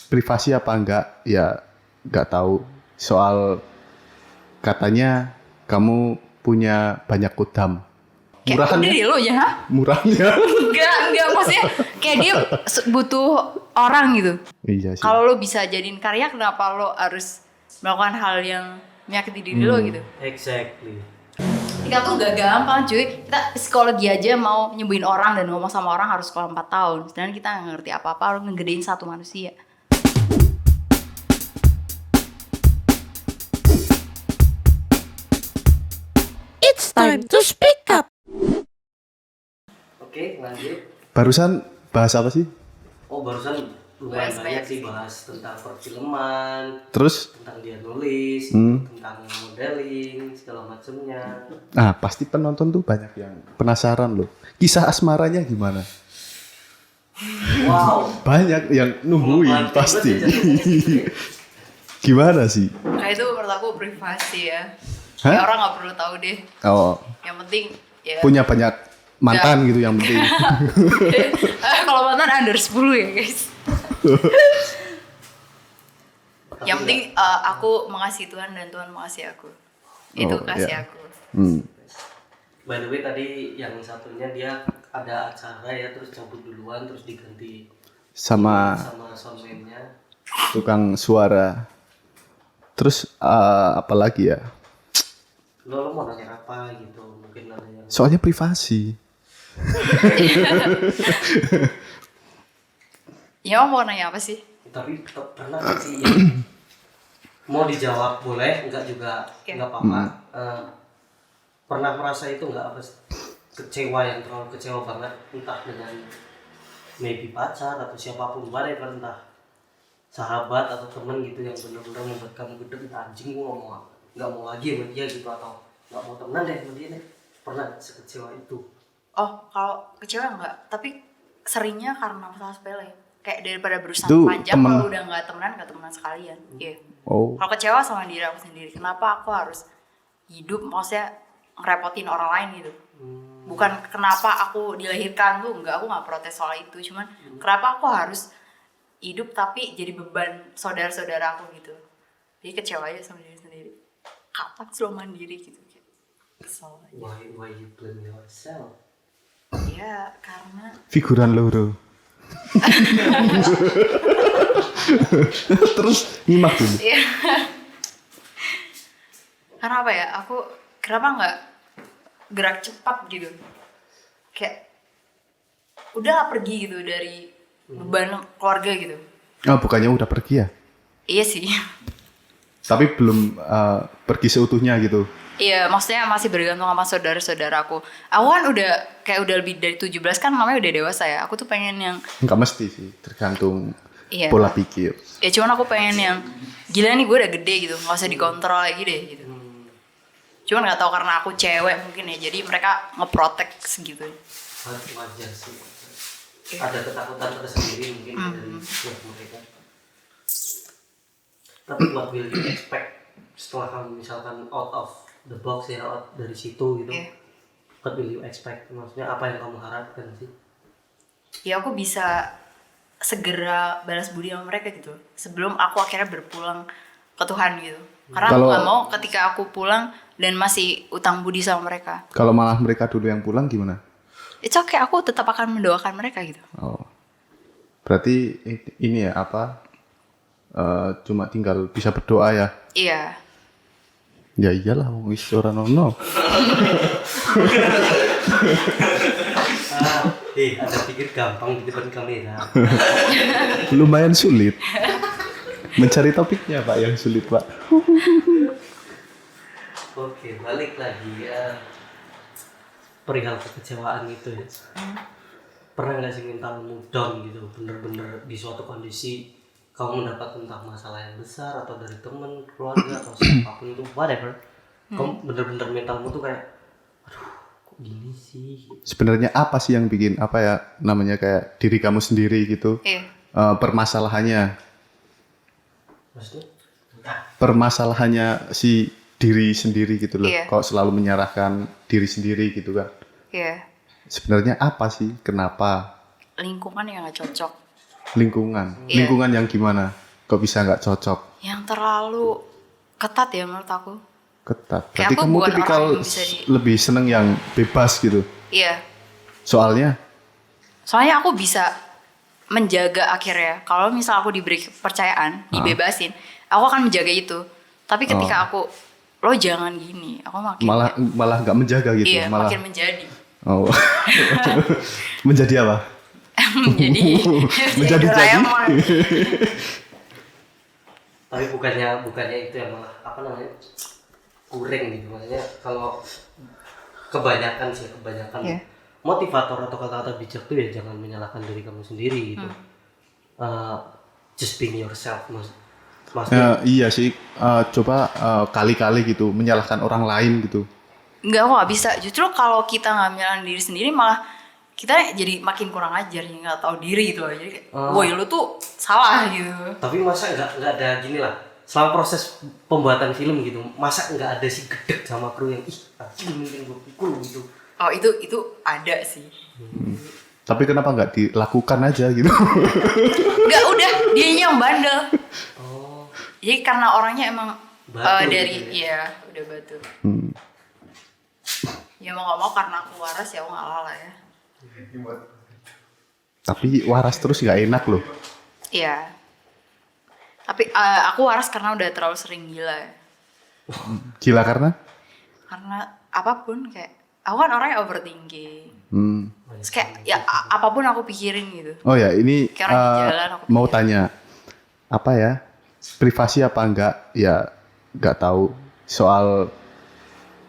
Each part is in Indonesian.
privasi apa enggak ya enggak tahu. Soal katanya kamu punya banyak kudam. Kayak udah deh lo ya. Murahnya. Enggak maksudnya kayak dia butuh orang gitu. Iya sih. Kalau lo bisa jadiin karya, kenapa lo harus melakukan hal yang menyakiti diri lo gitu? Exactly. Kita tuh gak gampang cuy. Kita psikologi aja mau nyembuhin orang dan ngomong sama orang harus sekolah 4 tahun. Sedangkan kita gak ngerti apa-apa, harus ngegedein satu manusia. It's time to speak up. Oke, lanjut. Barusan bahas apa sih? Oh, barusan lumayan Bahas banyak banyak sih bahas tentang perfilman, Terus tentang dia nulis, tentang modeling, segala macamnya. nah pasti penonton tuh banyak yang penasaran loh. Kisah asmaranya gimana? Wow. Banyak yang nungguin Mantap pasti. banget ya jatuhnya. Gimana sih? Kayak itu menurut aku privasi ya. Hah? Ya orang gak perlu tahu deh. Oh, Yang penting ya. punya banyak mantan gitu yang penting. Kalau mantan under 10 ya guys. Yang penting aku mengasihi Tuhan dan Tuhan mengasihi aku. Itu kasih iya. aku. By the way tadi yang satunya dia ada acara ya, terus cabut duluan, terus diganti Sama soundman-nya. tukang suara. Terus apa lagi ya? Lo mau nanya apa gitu, mungkin ada yang Soalnya privasi. Ya mau nanya apa sih? tapi pernah nggak sih yang mau dijawab boleh, enggak juga Iya. enggak apa-apa. Pernah merasa itu enggak apa sih, kecewa yang terlalu kecewa banget, entah dengan maybe pacar atau siapapun, whatever, entah sahabat atau temen gitu yang benar-benar membuat kamu gede, anjing gua nggak mau lagi sama dia gitu, atau nggak mau temenan deh sama dia deh. Pernah sekecewa itu? Oh, kalau kecewa enggak, tapi seringnya karena masalah sepele. Kayak daripada berusaha Itu panjang, temen. kalau udah nggak temenan sekalian. Iya. Oh, Kalau kecewa sama diri aku sendiri, kenapa aku harus hidup, maksudnya ngerepotin orang lain gitu. Bukan kenapa aku dilahirkan tuh, enggak, aku nggak protes soal itu. Cuman kenapa aku harus hidup tapi jadi beban saudara-saudara aku gitu. Jadi kecewa aja sama diri sendiri. Kapan sih lo mandiri gitu. Kayak kesel aja. Why you blame yourself? Ya karena figuran loro. Terus nyimak dulu. Iya. Karena apa ya? Aku kenapa nggak gerak cepat gitu? Kayak udah pergi gitu dari beban keluarga gitu. Oh, bukannya udah pergi ya? Iya sih. Tapi belum pergi seutuhnya gitu. Iya, maksudnya masih bergantung sama saudara-saudaraku. Aku kan udah lebih dari 17 kan, namanya udah dewasa ya. Aku tuh pengen yang Enggak mesti sih, tergantung Iya. pola pikir. ya cuman aku pengen yang gila nih gue udah gede gitu, nggak usah dikontrol lagi deh gitu. Cuman nggak tahu karena aku cewek mungkin ya, jadi mereka ngeprotek segitu. Wajar sih. Ada ketakutan tersendiri mungkin dari pihak mereka. Tapi what will you expect setelah kamu misalkan out of the box ya, out dari situ gitu? Iya. What will you expect? Maksudnya apa yang kamu harapkan sih? Ya aku bisa segera balas budi sama mereka gitu sebelum aku akhirnya berpulang ke Tuhan gitu. Karena aku Kalau- nggak mau ketika aku pulang dan masih utang budi sama mereka. Kalau malah mereka dulu yang pulang gimana? It's okay, aku tetap akan mendoakan mereka gitu. Oh. Berarti ini ya apa? Cuma tinggal bisa berdoa ya. Iya. Ya iyalah wong wis ora ono. Ada pikir gampang di depan kamera. Lumayan sulit. Mencari topiknya Pak yang sulit, Pak. Oke, balik lagi perihal kekecewaan itu ya. Pernah nggak sih mentalmu down gitu, bener-bener di suatu kondisi kamu mendapat entah masalah yang besar atau dari temen, keluarga atau siapapun itu, whatever, kamu bener-bener mentalmu tuh kayak, aduh, kok gini sih? Sebenarnya apa sih yang bikin apa ya namanya kayak diri kamu sendiri gitu? Iya. Permasalahannya, Maksudnya? permasalahannya si diri sendiri gitu loh. Iya. Kok selalu menyalahkan diri sendiri gitu kan? Iya. Sebenarnya apa sih? Kenapa? Lingkungan yang nggak cocok. Lingkungan. Iya. Lingkungan yang gimana? Kok bisa nggak cocok? Yang terlalu ketat ya menurut aku. Ketat. Kayak Berarti aku kamu bukan tipikal orang yang bisa lebih seneng yang bebas gitu. Iya. Soalnya, Soalnya aku bisa menjaga akhirnya. Kalau misal aku diberi kepercayaan, dibebasin, aku akan menjaga itu. Tapi ketika aku, lo jangan gini, aku makin malah nggak menjaga gitu. iya, Malah. makin menjadi. Oh. Menjadi apa? menjadi Menjadi jadi. Doraemon. Tapi bukannya itu yang malah apa namanya kurang gitu, maksudnya kalau kebanyakan Iya. motivator atau kata-kata bijak tuh ya jangan menyalahkan diri kamu sendiri gitu. Just being yourself maksudnya. Iya sih. Coba kali-kali gitu menyalahkan orang lain gitu. Enggak, aku gak bisa. Justru kalau kita nggak menyalahkan diri sendiri malah kita jadi makin kurang ajar, ya nggak tahu diri gitu. Jadi kayak, woi lu tuh salah gitu. Tapi masa nggak ada gini lah, selama proses pembuatan film gitu, masa nggak ada si gedek sama kru yang anjing mungkin gue pukul gitu. Oh itu ada sih. Tapi kenapa nggak dilakukan aja gitu? Enggak, udah dianya yang bandel. Oh, Jadi karena orangnya emang Batu dari gitu iya udah batu. Ya mau nggak mau karena aku waras ya aku ngalah lah ya. Tapi waras terus nggak enak loh. Iya. Tapi aku waras karena udah terlalu sering gila. Gila karena? Karena apapun kayak aku kan orangnya overthinking. Terus kayak ya apapun aku pikirin gitu. Oh ya, ini Kayak orang di jalan aku mau pikirin. tanya apa ya? Privasi apa enggak? Ya nggak tahu. Soal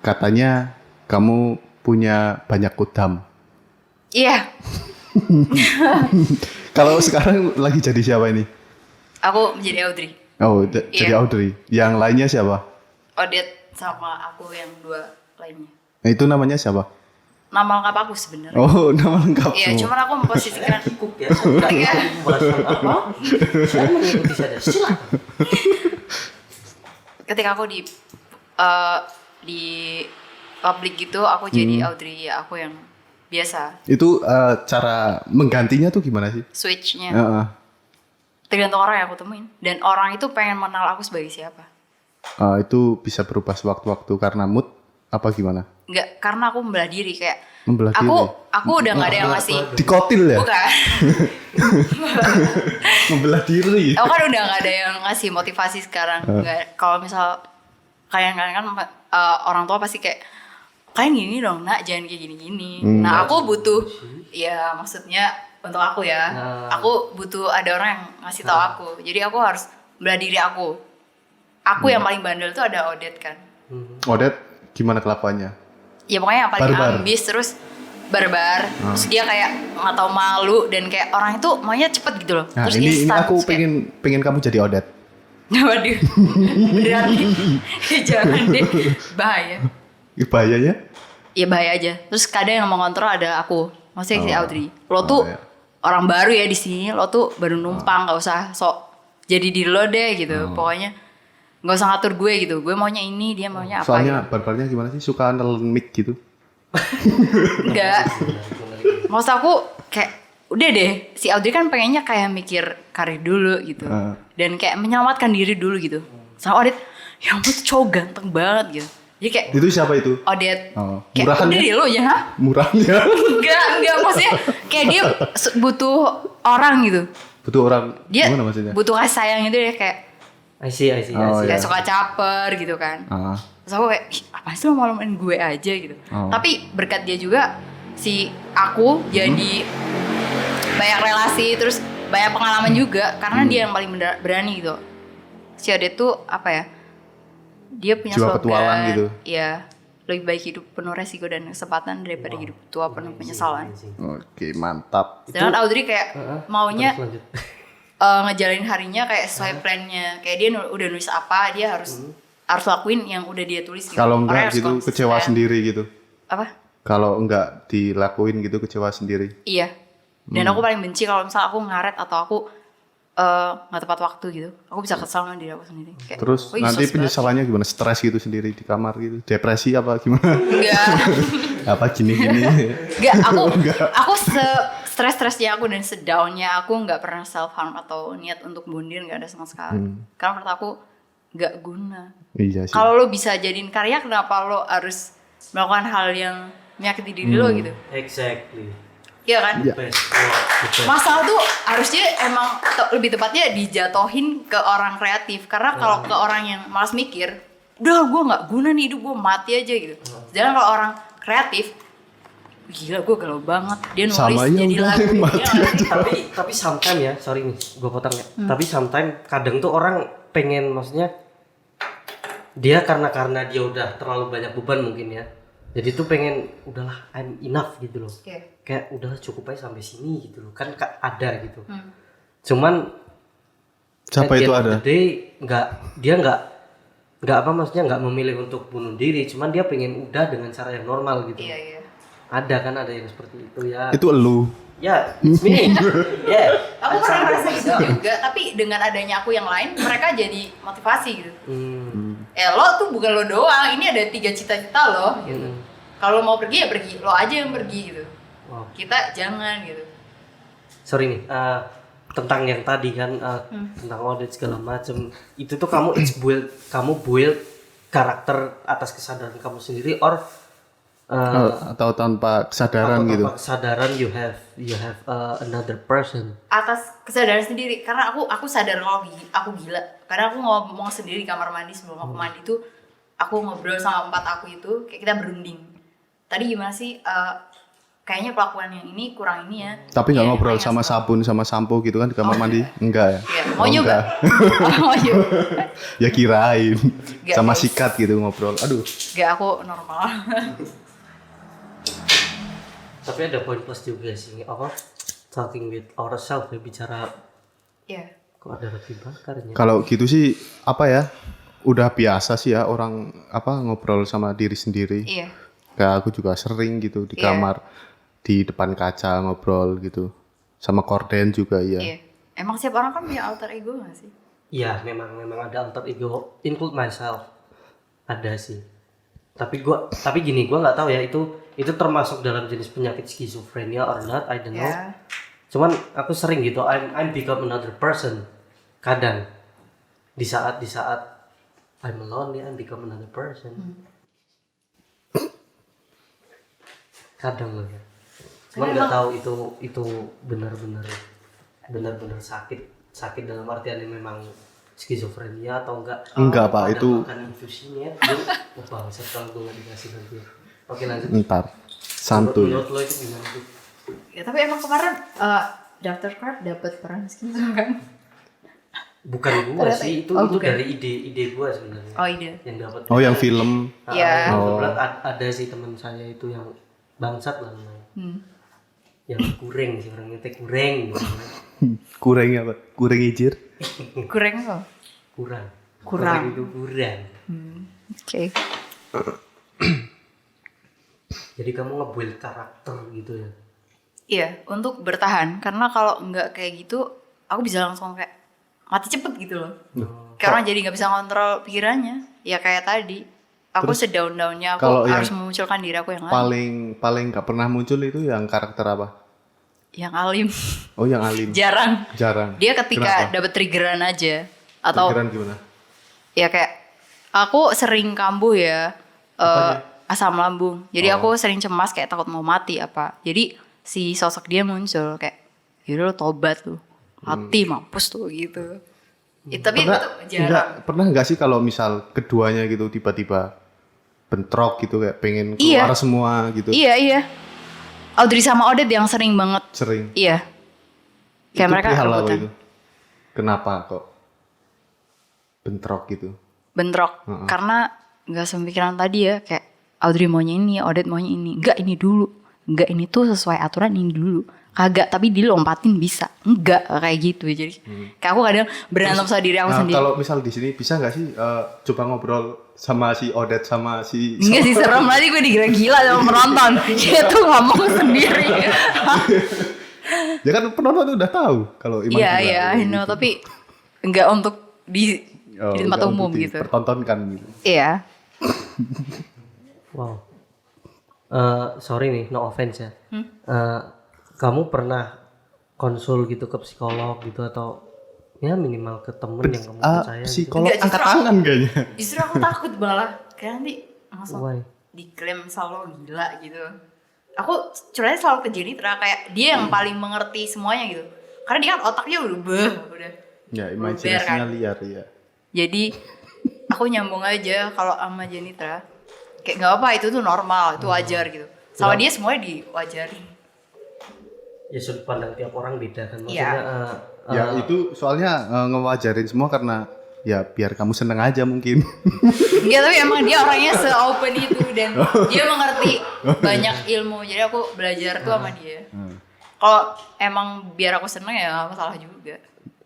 katanya kamu punya banyak kudam. Iya, Kalau sekarang lagi jadi siapa ini? aku menjadi Audrey. Oh, jadi Iya. Audrey. Yang lainnya siapa? Odet sama aku yang dua lainnya. Nah, itu namanya siapa? Nama lengkap aku sebenarnya. Oh, nama lengkap. Iya, cuman aku memposisikan cukup ya. Ketika pembahasan apa? Saya mengikuti saja. Silakan. ketika aku di publik gitu, aku jadi Audrey, ya aku yang biasa. Itu cara menggantinya tuh gimana sih? Switch-nya Heeh. tergantung orang yang aku temuin. Dan orang itu pengen mengenal aku sebagai siapa. Itu bisa berubah sewaktu-waktu karena mood apa gimana? Enggak, karena aku membelah diri kayak Membelah diri. aku udah nggak ada yang ngasih. Dikotil ya? Bukan. Membelah diri. Aku kan udah nggak ada yang ngasih motivasi sekarang. Nggak. Kalau misal kalian kan orang tua pasti kayak kalian gini dong nak, jangan kayak gini-gini. Nah aku butuh, ya maksudnya untuk aku ya, aku butuh ada orang yang ngasih tahu aku. Jadi aku harus belah diri aku. Aku yang paling bandel tuh ada Odet kan. Odet gimana kelakuannya? Ya pokoknya yang paling Barbar. ambis, terus barbar. Terus dia kayak nggak tahu malu dan kayak orang itu maunya cepet gitu loh. Nah, Terus ini instan. aku Terus kayak, pengen kamu jadi Odet. waduh, beneran nih. Jangan deh, bahaya. Bahayanya? Ya bahaya aja. Terus kadang yang mau ngontrol ada aku, maksudnya si Audrey. Lo tuh iya. orang baru ya di sini, lo tuh baru numpang, nggak usah sok jadi diri lo deh gitu. Pokoknya nggak usah ngatur gue gitu. Gue maunya ini, dia maunya apa. Soalnya Gitu. barbarnya gimana sih? Suka nelen mic gitu. Enggak. Maksud aku kayak udah deh, si Audrey kan pengennya kayak mikir karir dulu gitu. Dan kayak menyelamatkan diri dulu gitu. Sama Odet, ya ampun tuh cowok ganteng banget gitu. Jadi kayak Itu siapa itu? Odet, Oh, kayak murahan udah ya? deh lo ya. Murahnya. Enggak maksudnya kayak dia butuh orang gitu. Butuh orang Dia gimana maksudnya? butuh kasih sayang gitu ya kayak I see. Oh, kayak iya. suka caper gitu kan. Terus aku kayak, ih apa sih lo maluin gue aja gitu. Tapi berkat dia juga si aku jadi banyak relasi terus banyak pengalaman juga karena dia yang paling berani gitu. Si Ade tuh apa ya? Dia punya Jiwa petualang gitu. Iya, lebih baik hidup penuh resiko dan kesempatan daripada hidup tua penuh penyesalan. Oke, mantap. Sedangkan Audrey kayak maunya Terus lanjut. ngejalanin harinya kayak sesuai plannya. Kayak dia udah nulis apa, dia harus lakuin yang udah dia tulis gitu. Kalau Orangnya enggak harus gitu konsisten. kecewa sendiri gitu. Apa? Kalau enggak dilakuin gitu kecewa sendiri. Iya. Dan aku paling benci kalau misal aku ngaret atau aku nggak tepat waktu gitu. Aku bisa kesal sama diri aku sendiri. Kayak, Terus "Wih, nanti sos banget." penyesalannya gimana? Stres gitu sendiri di kamar gitu. Depresi apa gimana? Enggak. Apa gini-gini. Enggak, aku stres-stresnya aku dan sedownnya aku nggak pernah self harm atau niat untuk bunuh diri, nggak ada sama sekali. Karena menurut aku nggak guna. Iya sih. Kalau lo bisa jadiin karya, kenapa lo harus melakukan hal yang menyakiti diri lo gitu? Exactly. Iya kan? Iya. Best. The best. Masalah tuh harusnya emang lebih tepatnya dijatohin ke orang kreatif. Karena kalau ke orang yang malas mikir, udah gue nggak guna nih hidup, gue mati aja gitu. Sedangkan kalau orang kreatif, gila gue galau banget, dia nulis Sama ya, jadi udah, lagu. mati Iya nggak sih? tapi sometimes ya, sorry nih, gue potong ya. Tapi sometimes kadang tuh orang pengen, maksudnya dia karena dia udah terlalu banyak beban mungkin ya. Jadi tuh pengen udahlah, I'm enough gitu loh. Iya. Kayak udahlah cukup aja sampai sini gitu loh. Kan ada gitu. Cuman Siapa at the itu end of ada? the day, dia nggak apa, maksudnya nggak memilih untuk bunuh diri. Cuman dia pengen udah dengan cara yang normal gitu. Iya, iya. Ada kan, ada yang seperti itu ya. Itu elu. Ya, it's me. Yeah. Aku pernah ngerasa gitu juga, tapi dengan adanya aku yang lain, mereka jadi motivasi gitu. Lo tuh bukan lo doang, ini ada 3 cita-cita lo gitu. Kalau mau pergi ya pergi, lo aja yang pergi gitu. Wow. Kita jangan gitu. Sorry nih, tentang yang tadi kan, tentang audit segala macem, itu tuh kamu build karakter atas kesadaran kamu sendiri, or Atau tanpa kesadaran atau gitu. tanpa kesadaran you have another person. Atas kesadaran sendiri, karena aku sadar kalau aku gila. Karena aku ngomong sendiri di kamar mandi sebelum aku mandi tuh, aku ngobrol sama 4 aku itu, kayak kita berunding. Tadi gimana sih? Kayaknya pelakuan yang ini kurang ini ya. Tapi nggak Iya, ngobrol makanya sama suka- sabun sama sampo gitu kan di kamar mandi? Enggak ya? Iya, Oh, mau nyoba? enggak. Mau nyoba? Ya kirain. Nggak, Sama guys. sikat gitu ngobrol. Aduh. Gak, aku normal. Tapi ada poin plus juga sih, apa? Talking with ourselves, ya, bicara Iya. kok ada roti bakarnya. Kalau gitu sih apa ya? Udah biasa sih ya orang apa ngobrol sama diri sendiri. Iya. Kayak aku juga sering gitu di Iya. kamar, di depan kaca ngobrol gitu. Sama korden juga iya. Iya. Emang setiap orang kan punya alter ego gak sih? Iya, memang ada alter ego, include myself. Ada sih. Tapi gini, gua nggak tahu ya itu termasuk dalam jenis penyakit skizofrenia or not, I don't know. Iya. Cuman aku sering gitu, I'm become another person. Kadang di saat I'm alone, I'm become another person. Kadang loh ya. Cuman nggak tahu itu benar-benar sakit dalam artian yang memang skizofrenia atau enggak. Enggak, Pak, Ada itu- makan infusinya dia bangsat kalau gue nggak dikasih nanti. Oke, lanjut. Ntar santuy. Menurut lo itu gimana tuh? Ya, tapi emang kemarin Dr. Card dapat peran skizo kan? Bukan gua Ternyata- sih, itu oh, itu bukan. dari ide gua sebenarnya. Oh, ide. Yang dapat. Oh yang film. Iya. Kebetulan ada sih teman saya itu yang bangsat lah namanya. Yang kurang sih, orangnya teh kurang. Kurang apa? Kurang ijir. Kurang apa? Kurang. Kurang. Itu kurang. Oke. Jadi kamu nge-build karakter gitu ya. Iya, untuk bertahan. Karena kalau nggak kayak gitu, aku bisa langsung kayak mati cepet gitu loh. Kayak orang jadi nggak bisa kontrol pikirannya. Ya kayak tadi, aku sedown-downnya aku kalau yang harus memunculkan diri aku yang lain. Paling nggak pernah muncul itu yang karakter apa? Yang alim. Oh yang alim. Jarang. Jarang. Dia ketika Kenapa? dapat triggeran aja. Atau Pikiran gimana? ya kayak aku sering kambuh ya, asam lambung. Jadi aku sering cemas kayak takut mau mati apa. Jadi si sosok dia muncul kayak yaudah lo tobat tuh, mati mampus tuh gitu. Tapi itu tuh jarang. Pernah nggak sih kalau misal keduanya gitu tiba-tiba bentrok gitu kayak pengen Iya. keluar semua gitu? Iya. Audrey sama Odette yang sering banget. Sering. Iya. Kayak Itu mereka perihal apa rebutan. itu? Kenapa kok bentrok gitu? Bentrok. Karena nggak semikiran tadi ya, kayak Audrey maunya ini, Odette maunya ini. Enggak, ini dulu. Enggak, ini tuh sesuai aturan ini dulu. Kagak, tapi dilompatin bisa. Enggak, kayak gitu. Jadi kayak aku kadang berantem sama diri aku Nah, sendiri. kalau misal di sini bisa nggak sih coba ngobrol sama si Odette sama si Enggak sih, serem, nanti gue dikira gila sama penonton. Dia tuh ngomong sendiri. Ya kan penonton udah tahu kalau Iman Iya, gila, iya, kayak I know, gitu. tapi enggak untuk di tempat nggak umum untuk gitu. dipertontonkan gitu. Iya. Wow. Sorry nih, no offense ya. Kamu pernah konsul gitu ke psikolog gitu atau ya minimal ke temen yang kamu percaya gitu? Psikolog Enggak, angkat justru tangan kayaknya. Justru aku takut malah kayak nanti langsung Why? diklaim selalu gila gitu. Aku curhatnya selalu ke Jenitra, kayak dia yang paling mengerti semuanya gitu. Karena dia kan otaknya udah Ya, Luber, imajinasinya kan? liar ya. Jadi aku nyambung aja kalau sama Jenitra. Kayak nggak apa, itu tuh normal, itu wajar gitu. Sama dia semuanya diwajarin. Ya sudut pandang tiap orang beda kan maksudnya. Iya. Ya itu soalnya ngewajarin semua karena ya biar kamu seneng aja mungkin. Enggak, tapi emang dia orangnya se-open itu dan dia mengerti banyak ilmu. Jadi aku belajar tuh sama dia. Kalau emang biar aku seneng ya nggak masalah juga.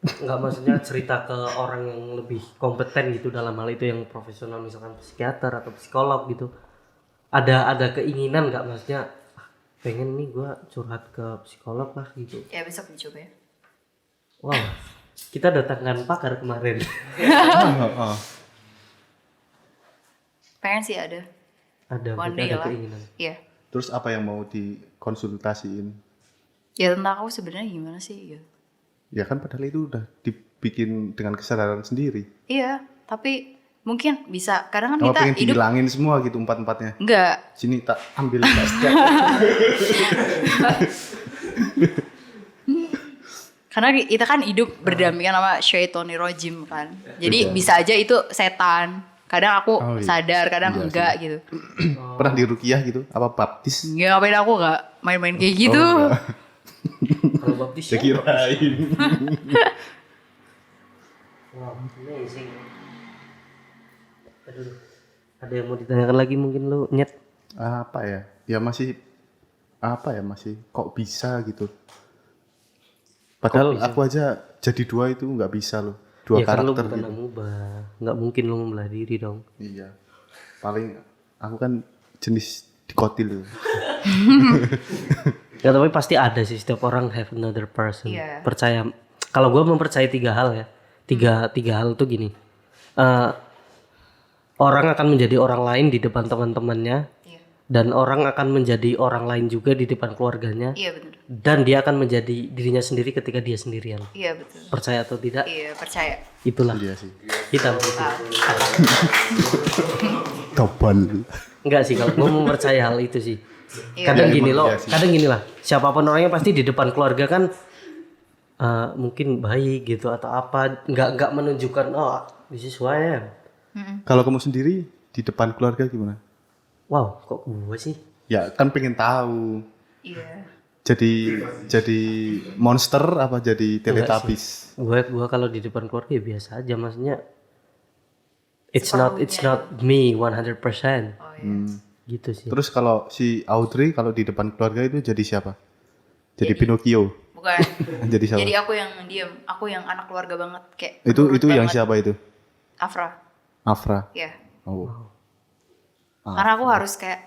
Nggak, maksudnya cerita ke orang yang lebih kompeten gitu dalam hal itu, yang profesional, misalkan psikiater atau psikolog gitu. Ada keinginan nggak, maksudnya pengen nih gue curhat ke psikolog lah gitu. Ya besok dicoba ya. Wow, kita datangkan pakar kemarin. Pengen sih ada. Ada, One berarti day ada lah. keinginan. Iya. Terus apa yang mau dikonsultasiin? Ya tentang aku sebenarnya gimana sih gitu. Ya kan padahal itu udah dibikin dengan kesadaran sendiri. Iya, tapi mungkin bisa. Kadang kan Kamu kita pengen hidup dihilangin semua gitu empat-empatnya. enggak. Sini tak ambil tasnya. Karena kita kan hidup berdampingan sama syaitonir rojim kan. Jadi bisa aja itu setan. Kadang aku Oh, iya. sadar, kadang Iya enggak gitu. Pernah diruqyah gitu? Apa baptis? Enggak, ngapain aku enggak main-main kayak gitu. Oh, enggak. Kalau baptis Saya ya. kirain. Wow, amazing. Aduh, ada yang mau ditanyakan lagi mungkin lu, Nyet? Apa ya? Ya masih apa ya, masih kok bisa gitu. Padahal Kok bisa? aku aja jadi dua itu nggak bisa loh. Dua Ya kan lu karakter bukan gitu. amuba, nggak mungkin lu membelah diri dong. Iya. Paling aku kan jenis dikotil. Ya tapi pasti ada sih, setiap orang have another person. Iya. Percaya. Kalau gue mempercayai 3 hal ya. Tiga hal tuh gini. Orang akan menjadi orang lain di depan teman-temannya, Iya. dan orang akan menjadi orang lain juga di depan keluarganya, Iya betul. dan dia akan menjadi dirinya sendiri ketika dia sendirian. Iya betul. Percaya atau tidak? Iya, percaya. Itulah Iya sih. kita. Double. Enggak sih, kalau gue mempercaya hal itu sih. Iya. Kadang Ya, gini emang loh, iya sih. kadang gini lah. Siapapun orangnya pasti di depan keluarga kan mungkin baik gitu atau apa, nggak menunjukkan oh this is who I am. Kalau kamu sendiri di depan keluarga gimana? Wow, kok gue sih? Ya kan pengen tahu. Iya. Jadi monster apa jadi teletubbies? Gue kalau di depan keluarga ya biasa aja, maksudnya it's not me 100%. Oh iya. Gitu sih. Terus kalau si Audrey kalau di depan keluarga itu jadi siapa? Jadi Pinocchio. Bukan. Jadi siapa? Jadi aku yang diam, aku yang anak keluarga banget kayak. itu nurut yang banget. siapa itu? Afra. Afra. Iya. Oh. Karena aku harus kayak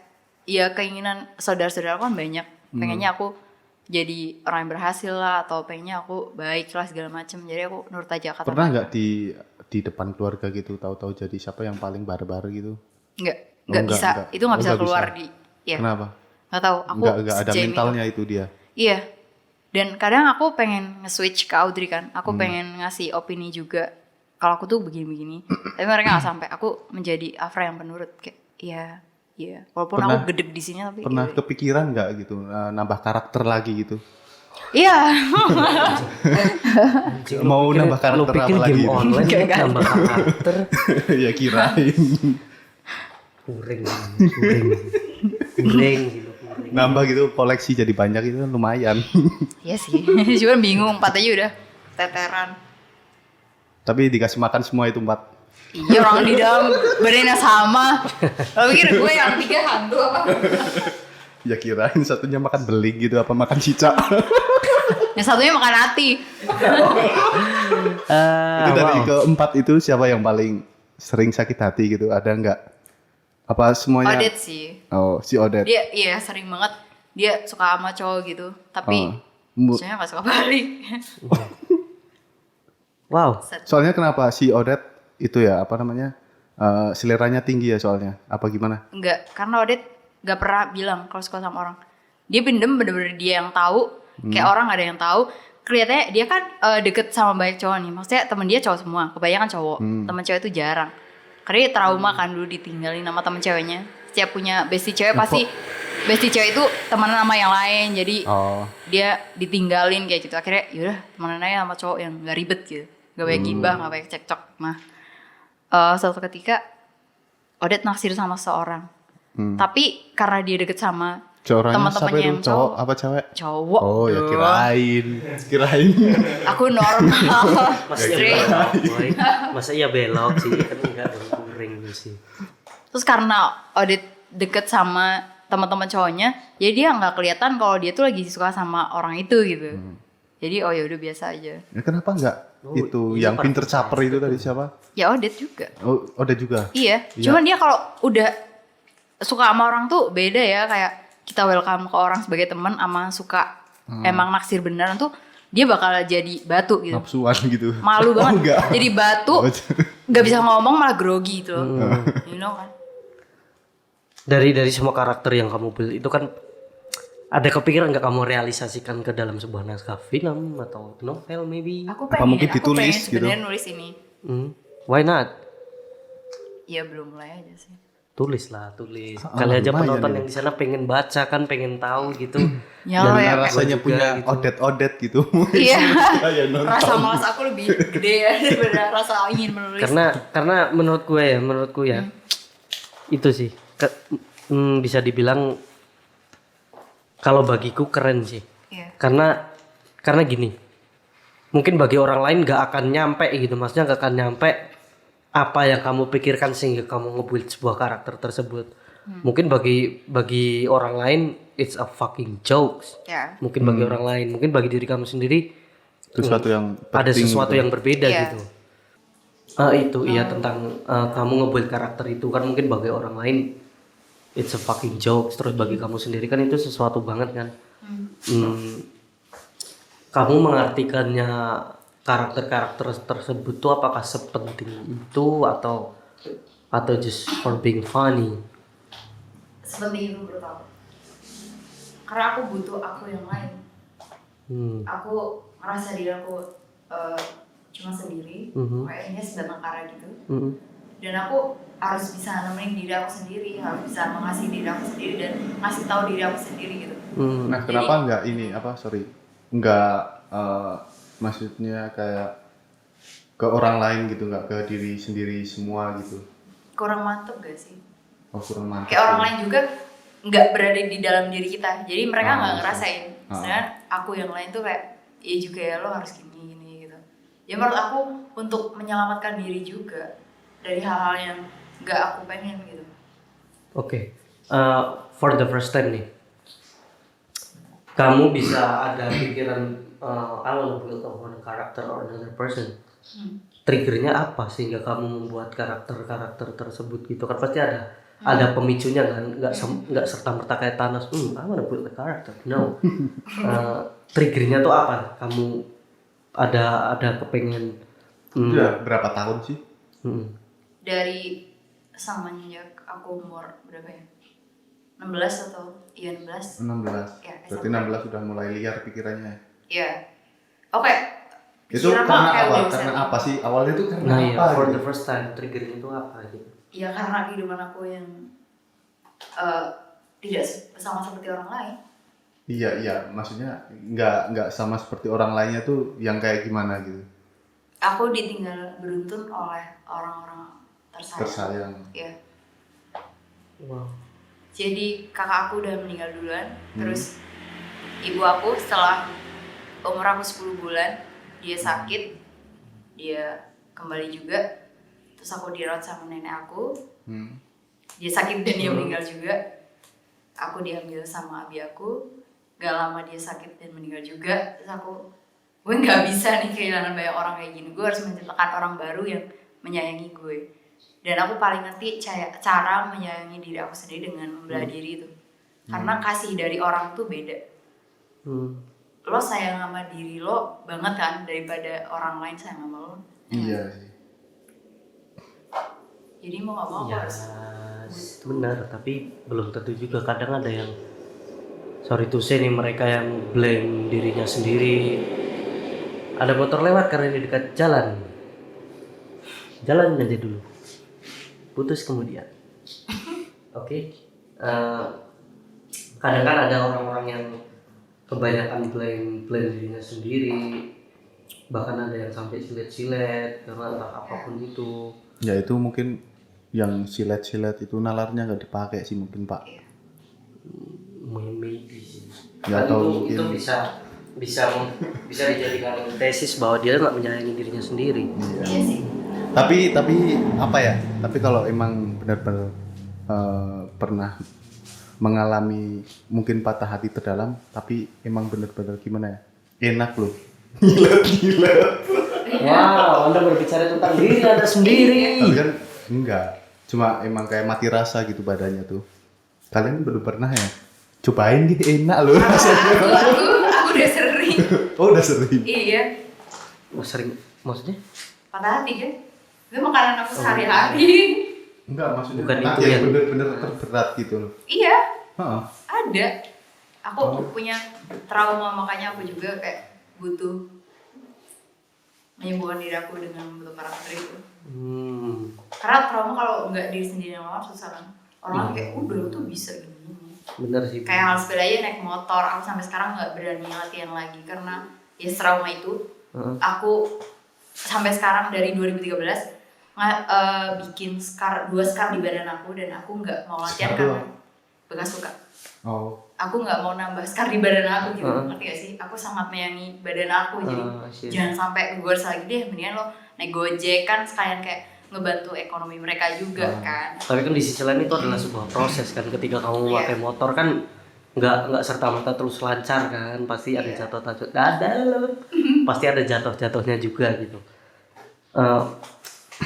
ya keinginan saudara-saudara kan banyak. Pengennya aku jadi orang yang berhasil lah atau pengennya aku baik lah segala macem. Jadi aku nurut aja kata. Pernah nggak di depan keluarga gitu tahu-tahu jadi siapa yang paling barbar gitu? Nggak bisa. enggak. Itu nggak Oh, bisa nggak keluar bisa. di. Ya. Kenapa? Nggak tahu. Aku Nggak ada sejam mentalnya itu dia. Iya. Dan kadang aku pengen nge-switch ke Audrey kan. Aku pengen ngasih opini juga. Kalau aku tuh begini-begini. Tapi mereka nggak sampai. Aku menjadi Afra yang penurut. Kayak iya. Walaupun Pernah- aku gedeg di sini tapi. Pernah iya. kepikiran nggak gitu nambah karakter lagi gitu? Iya. Mau nambah karakter lu pikir apa lagi game itu? online Kayak kan nambah karakter? Ya kirain. Kuring gitu, kuring. Nambah gitu koleksi jadi banyak itu kan lumayan. Iya sih. Cuman bingung. 4 aja udah teteran. Tapi dikasih makan semua itu 4. Iya, orang di dalam badannya sama. Lo pikir gue yang 3 hantu apa? Ya kirain satunya makan beling gitu apa makan cicak. Yang satunya makan hati. Itu dari keempat itu siapa yang paling sering sakit hati gitu? Ada nggak? Apa semuanya? Odet sih. Oh, si Odet. Dia iya sering banget. Dia suka sama cowok gitu. Tapi Oh. sebenarnya gak suka balik. Wow. Soalnya kenapa si Odet itu ya apa namanya? Seleranya tinggi ya soalnya. Apa gimana? Enggak, karena Odet gak pernah bilang kalau suka sama orang. Dia pendem, bener-bener dia yang tahu. Kayak orang gak ada yang tahu. Kelihatannya dia kan deket sama banyak cowok nih. Maksudnya temen dia cowok semua, kebanyakan cowok. Temen cewek itu jarang. Karena dia trauma kan dulu ditinggalin sama temen ceweknya. Setiap punya bestie cewek pasti bestie cewek itu temenan sama yang lain. Jadi dia ditinggalin kayak gitu. Akhirnya yaudah temenan aja sama cowok yang gak ribet gitu. Gak banyak gibah, gak banyak cekcok. Nah suatu ketika Odette naksir sama seorang. Tapi karena dia deket sama teman-teman yang cowok apa cewek? Cowok. Oh ya kirain. Aku normal. Masa iya Straight. belok, boy? Masa iya belok sih? Kan enggak kuring sih. Terus karena Odette deket sama teman-teman cowoknya, jadi dia nggak kelihatan kalau dia tuh lagi suka sama orang itu gitu. Jadi ya udah biasa aja. Ya kenapa enggak? Itu iya, yang pinter caper itu tadi siapa? Ya Odette juga. Oh, Odette juga. Iya. Cuman dia kalau udah suka sama orang tuh beda ya, kayak kita welcome ke orang sebagai teman sama suka emang naksir beneran tuh dia bakal jadi batu gitu. Nafsuan gitu. Malu banget. enggak. Jadi batu, nggak bisa ngomong malah grogi gitu. You know kan? Dari semua karakter yang kamu build itu kan ada kepikiran nggak kamu realisasikan ke dalam sebuah naskah film atau novel maybe? Aku Apa mungkin ditulis gitu? sebenarnya nulis ini. Why not? Ya belum mulai aja sih. Tulis. Kali aja lumayan penonton ya. yang di sana pengen baca kan, pengen tahu gitu. Ya Dan lo ya. Rasanya juga punya gitu. Odette gitu. Iya. Ya, nonton. Rasa malas aku lebih gede ya daripada rasa ingin menulis. Karena menurutku ya itu sih bisa dibilang kalau bagiku keren sih. Iya. Karena gini, mungkin bagi orang lain nggak akan nyampe gitu, maksudnya nggak akan nyampe apa yang kamu pikirkan sehingga kamu nge-build sebuah karakter tersebut. Mungkin bagi orang lain it's a fucking jokes. Ya. Mungkin bagi orang lain, mungkin bagi diri kamu sendiri Sesuatu yang ada penting sesuatu gitu. yang berbeda Iya. gitu. Itu iya tentang kamu nge-build karakter itu kan mungkin bagi orang lain it's a fucking jokes, terus bagi kamu sendiri kan itu sesuatu banget kan. Kamu mengartikannya karakter-karakter tersebut tuh apakah sepenting itu atau just for being funny? Seperti itu menurut aku. Karena aku butuh aku yang lain. Aku ngerasa diri aku cuma sendiri, kayaknya sebatang kara gitu. Dan aku harus bisa nemenin diri aku sendiri, harus bisa mengasihi diri aku sendiri dan ngasih tahu diri aku sendiri gitu. Nah, kenapa enggak ini enggak maksudnya kayak ke orang lain gitu, enggak ke diri sendiri semua gitu. Kurang mantep gak sih? Oh, kurang mantap. Kayak orang lain juga nggak berada di dalam diri kita, jadi mereka nggak ngerasain. Sedangkan aku yang lain tuh kayak, iya juga ya lo harus gini gitu. Ya menurut aku untuk menyelamatkan diri juga dari hal-hal yang nggak aku pengen gitu. Oke. For the first time nih, kamu bisa ada pikiran I want to build one character or another person. Triggernya apa sehingga kamu membuat karakter tersebut gitu kan pasti ada pemicunya kan, nggak serta merta kayak Thanos. I want to build a character. No. Triggernya tuh apa? Kamu ada kepengen? Udah berapa tahun sih? Dari semenjak aku umur berapa ya? 16 atau iya 16. 16. Ya, Berarti 16 sudah mulai liar pikirannya. Iya. Oke. Itu karena apa sih? Awalnya itu karena Iya, apa? for gitu? the first time triggernya itu apa gitu? Ya karena kehidupan aku yang tidak sama seperti orang lain. Iya, maksudnya nggak sama seperti orang lainnya tuh yang kayak gimana gitu. Aku ditinggal beruntun oleh orang-orang tersayang. Iya. Wow. Jadi kakak aku udah meninggal duluan, terus ibu aku setelah umur aku 10 bulan, dia sakit, dia kembali juga, terus aku dirawat sama nenek aku, dia sakit dan dia meninggal juga, aku diambil sama abi aku, gak lama dia sakit dan meninggal juga, terus gue gak bisa nih kehilangan banyak orang kayak gini, gue harus menciptakan orang baru yang menyayangi gue. Dan aku paling ngerti cara menyayangi diri aku sendiri dengan membelah diri itu. Karena kasih dari orang tuh beda. Lo sayang sama diri lo banget kan daripada orang lain sayang sama lo. Iya sih. Jadi mau gak mau aku Ya, harus benar, tapi belum tentu juga. Kadang ada yang sorry to say nih, mereka yang blame dirinya sendiri. Ada motor lewat karena ini dekat jalan. Jalan aja dulu. Putus kemudian. Oke. Kadang kan ada orang-orang yang kebanyakan blame dirinya sendiri. Bahkan ada yang sampai silet-silet karena entah apapun itu. Ya itu mungkin yang silet-silet itu nalarnya nggak dipakai sih mungkin Pak. Maybe sih. Nggak Kan tahu itu mungkin. bisa dijadikan tesis bahwa dia nggak menyayangi dirinya sendiri. Iya sih. Tapi apa ya? Tapi kalau emang benar-benar pernah mengalami mungkin patah hati terdalam, tapi emang benar-benar gimana ya? Enak loh. Gila. Wow, Anda berbicara tentang diri Anda sendiri. Tapi kan enggak. Cuma emang kayak mati rasa gitu badannya tuh. Kalian belum pernah ya? Cobain deh, enak loh rasanya. Aku udah sering. Oh, udah sering. Iya. Oh, sering maksudnya? Patah hati kan? Itu makanan aku sehari-hari. Enggak, maksudnya Bukan patah itu yang yang- bener-bener terberat gitu loh. Iya, Heeh. ada. Aku punya trauma, makanya aku juga kayak butuh menyembuhkan diri aku dengan membentuk karakter itu. Karena trauma kalau nggak diri sendiri yang lawan susah kan. Orang kayak udah tuh bisa gini. Bener sih. Kayak hal sepeda aja naik motor, aku sampai sekarang nggak berani latihan lagi karena ya trauma itu. Aku sampai sekarang dari 2013 bikin dua scar di badan aku dan aku nggak mau latihan Scar karena tuh? bekas luka. Oh. Aku nggak mau nambah scar di badan aku gitu, ngerti gak sih? Aku sangat menyayangi badan aku, jadi Shit. jangan sampai gores lagi deh. Mendingan lo naik Gojek kan sekalian kayak ngebantu ekonomi mereka juga kan. Tapi kan di sisi lain itu adalah sebuah proses kan, ketika kamu memakai motor kan nggak serta merta terus lancar kan, pasti ada jatuh-jatuh. Pasti ada jatuh-jatuhnya juga gitu.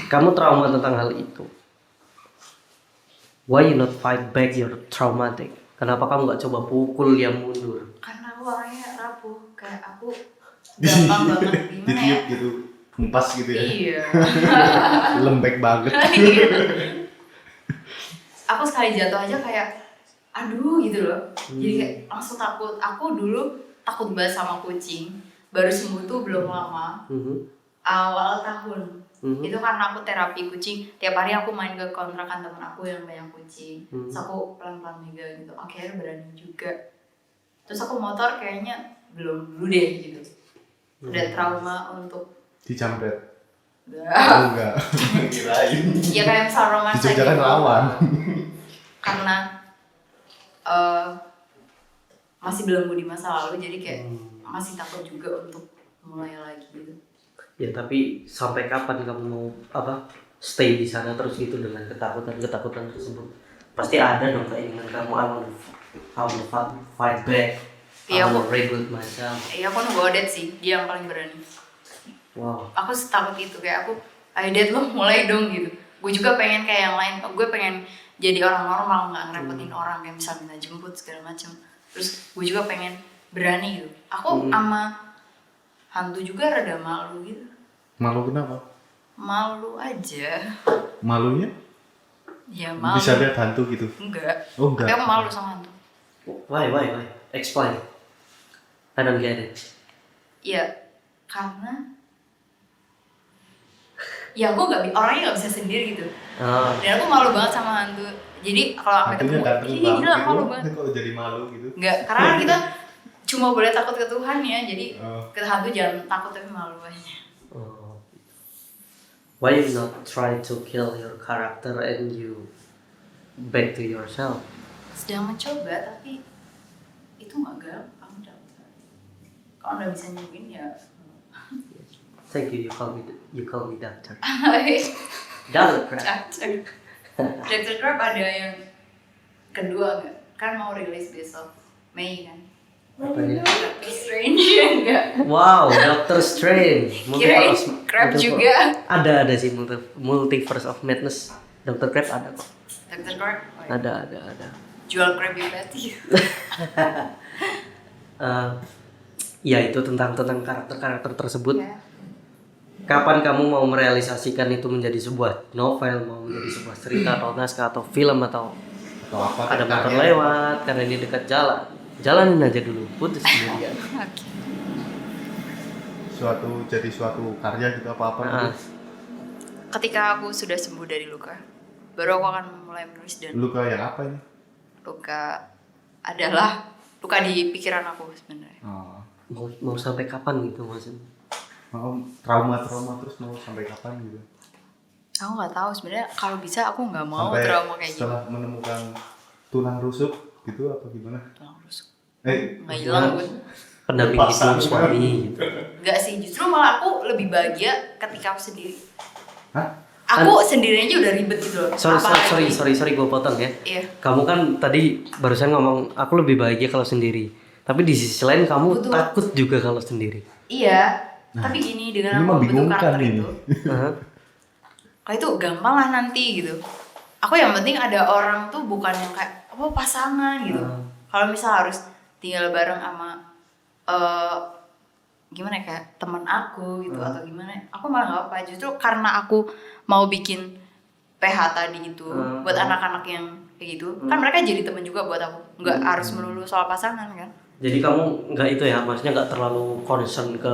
Kamu trauma tentang hal itu. Why you not fight back your traumatic? Kenapa kamu nggak coba pukul dia mundur? Karena aku orangnya rapuh, kayak aku gampang banget gimana ya? Ditiup gitu, empas gitu ya. Iya. Lembek banget. Aku sekali jatuh aja kayak aduh gitu loh. Jadi kayak langsung takut. Aku dulu takut banget sama kucing. Baru sembuh tuh belum lama. Awal tahun. Itu karena aku terapi kucing. Tiap hari aku main ke kontrakan temen aku yang banyak kucing. Terus aku pelan-pelan megang gitu. Akhirnya berani juga. Terus aku motor kayaknya belum dulu deh gitu. Udah trauma untuk Dicambret. Enggak. Oh, enggak. Kirain. Ya kayak misal romansa Di Jogja kan rawan. Karena masih belum di masa lalu, jadi kayak masih takut juga untuk mulai lagi gitu. Ya tapi sampai kapan kamu mau stay di sana terus gitu dengan ketakutan tersebut? Pasti ada dong keinginan kamu, I want to fight back, Iya, I want to aku- rebuild myself. Iya aku nunggu Odet sih, dia yang paling berani. Wow. Aku setakut itu, kayak aku, ayo Det lo mulai dong gitu. Gue juga pengen kayak yang lain, gue pengen jadi orang normal, nggak ngerepotin orang kayak misal minta jemput segala macem. Terus gue juga pengen berani gitu. Aku sama hantu juga rada malu gitu. Malu kenapa? Malu aja. Malunya? Ya malu. Bisa lihat hantu gitu. Enggak. Oh, enggak. Tapi aku malu sama hantu. Why? Explain. I don't get it. Ya karena ya aku orangnya nggak bisa sendiri gitu. Dan aku malu banget sama hantu. Jadi kalau sampai Hantunya ketemu, ganteng ih banget gila malu gitu. banget. Kok jadi malu gitu? Enggak, karena kan kita cuma boleh takut ke Tuhan ya. Jadi Oh. ke hantu jangan takut tapi malu aja. Why you not try to kill your character and you back to yourself? Sedang mencoba tapi itu nggak gampang. Kalau nggak bisa nyembuhin ya. Thank you. You call me doctor. Doctor Crab. Dr. Crab ada yang kedua nggak? Kan mau rilis besok Mei kan? Apanya? Doctor Strange enggak? Wow, Doctor Strange. Kirain Crab juga. Ada sih Multiverse of Madness. Dr. Crab ada kok. Dr. Crab? Oh, ya. Ada. Jual Krabby Patty. Ya itu tentang karakter tersebut. Ya. Kapan kamu mau merealisasikan itu menjadi sebuah novel, mau menjadi sebuah cerita atau naskah atau film atau Atau apa? ada motor ceritanya? lewat karena ini dekat jalan. jalanin aja dulu, putus sendirian. Oke. Jadi suatu karya gitu apa-apa Nah, gitu. Ketika aku sudah sembuh dari luka, baru aku akan mulai menulis. Dan Luka yang apa ini? luka adalah luka di pikiran aku sebenarnya. Oh. mau sampai kapan gitu maksudnya? Mau trauma terus mau sampai kapan gitu? Aku nggak tahu sebenarnya, kalau bisa aku nggak mau Sampai trauma kayak gitu. setelah menemukan tulang rusuk gitu apa gimana? Tulang rusuk. Nggak Maksudnya- hilang gue. Pendamping hidup suami gitu. Enggak sih, justru malah aku lebih bahagia ketika aku sendiri. Hah? Aku sendiri aja udah ribet gitu loh. Apalagi- Sorry gue potong ya. Iya. Kamu kan tadi barusan ngomong aku lebih bahagia kalau sendiri. Tapi di sisi lain kamu Betul. takut juga kalau sendiri. Iya. Tapi gini, ini dengan aku membentuk membingungkan karakter ini. itu, Hah? kalau itu gampang lah nanti gitu. Aku yang penting ada orang tuh, bukan yang kayak apa pasangan gitu. Kalau misal harus tinggal bareng sama gimana ya, kayak teman aku gitu atau gimana, aku malah nggak apa. Justru karena aku mau bikin PH tadi itu buat anak-anak yang kayak gitu, kan mereka jadi teman juga buat aku. Nggak harus melulu soal pasangan kan. Jadi kamu nggak itu ya, maksudnya nggak terlalu concern ke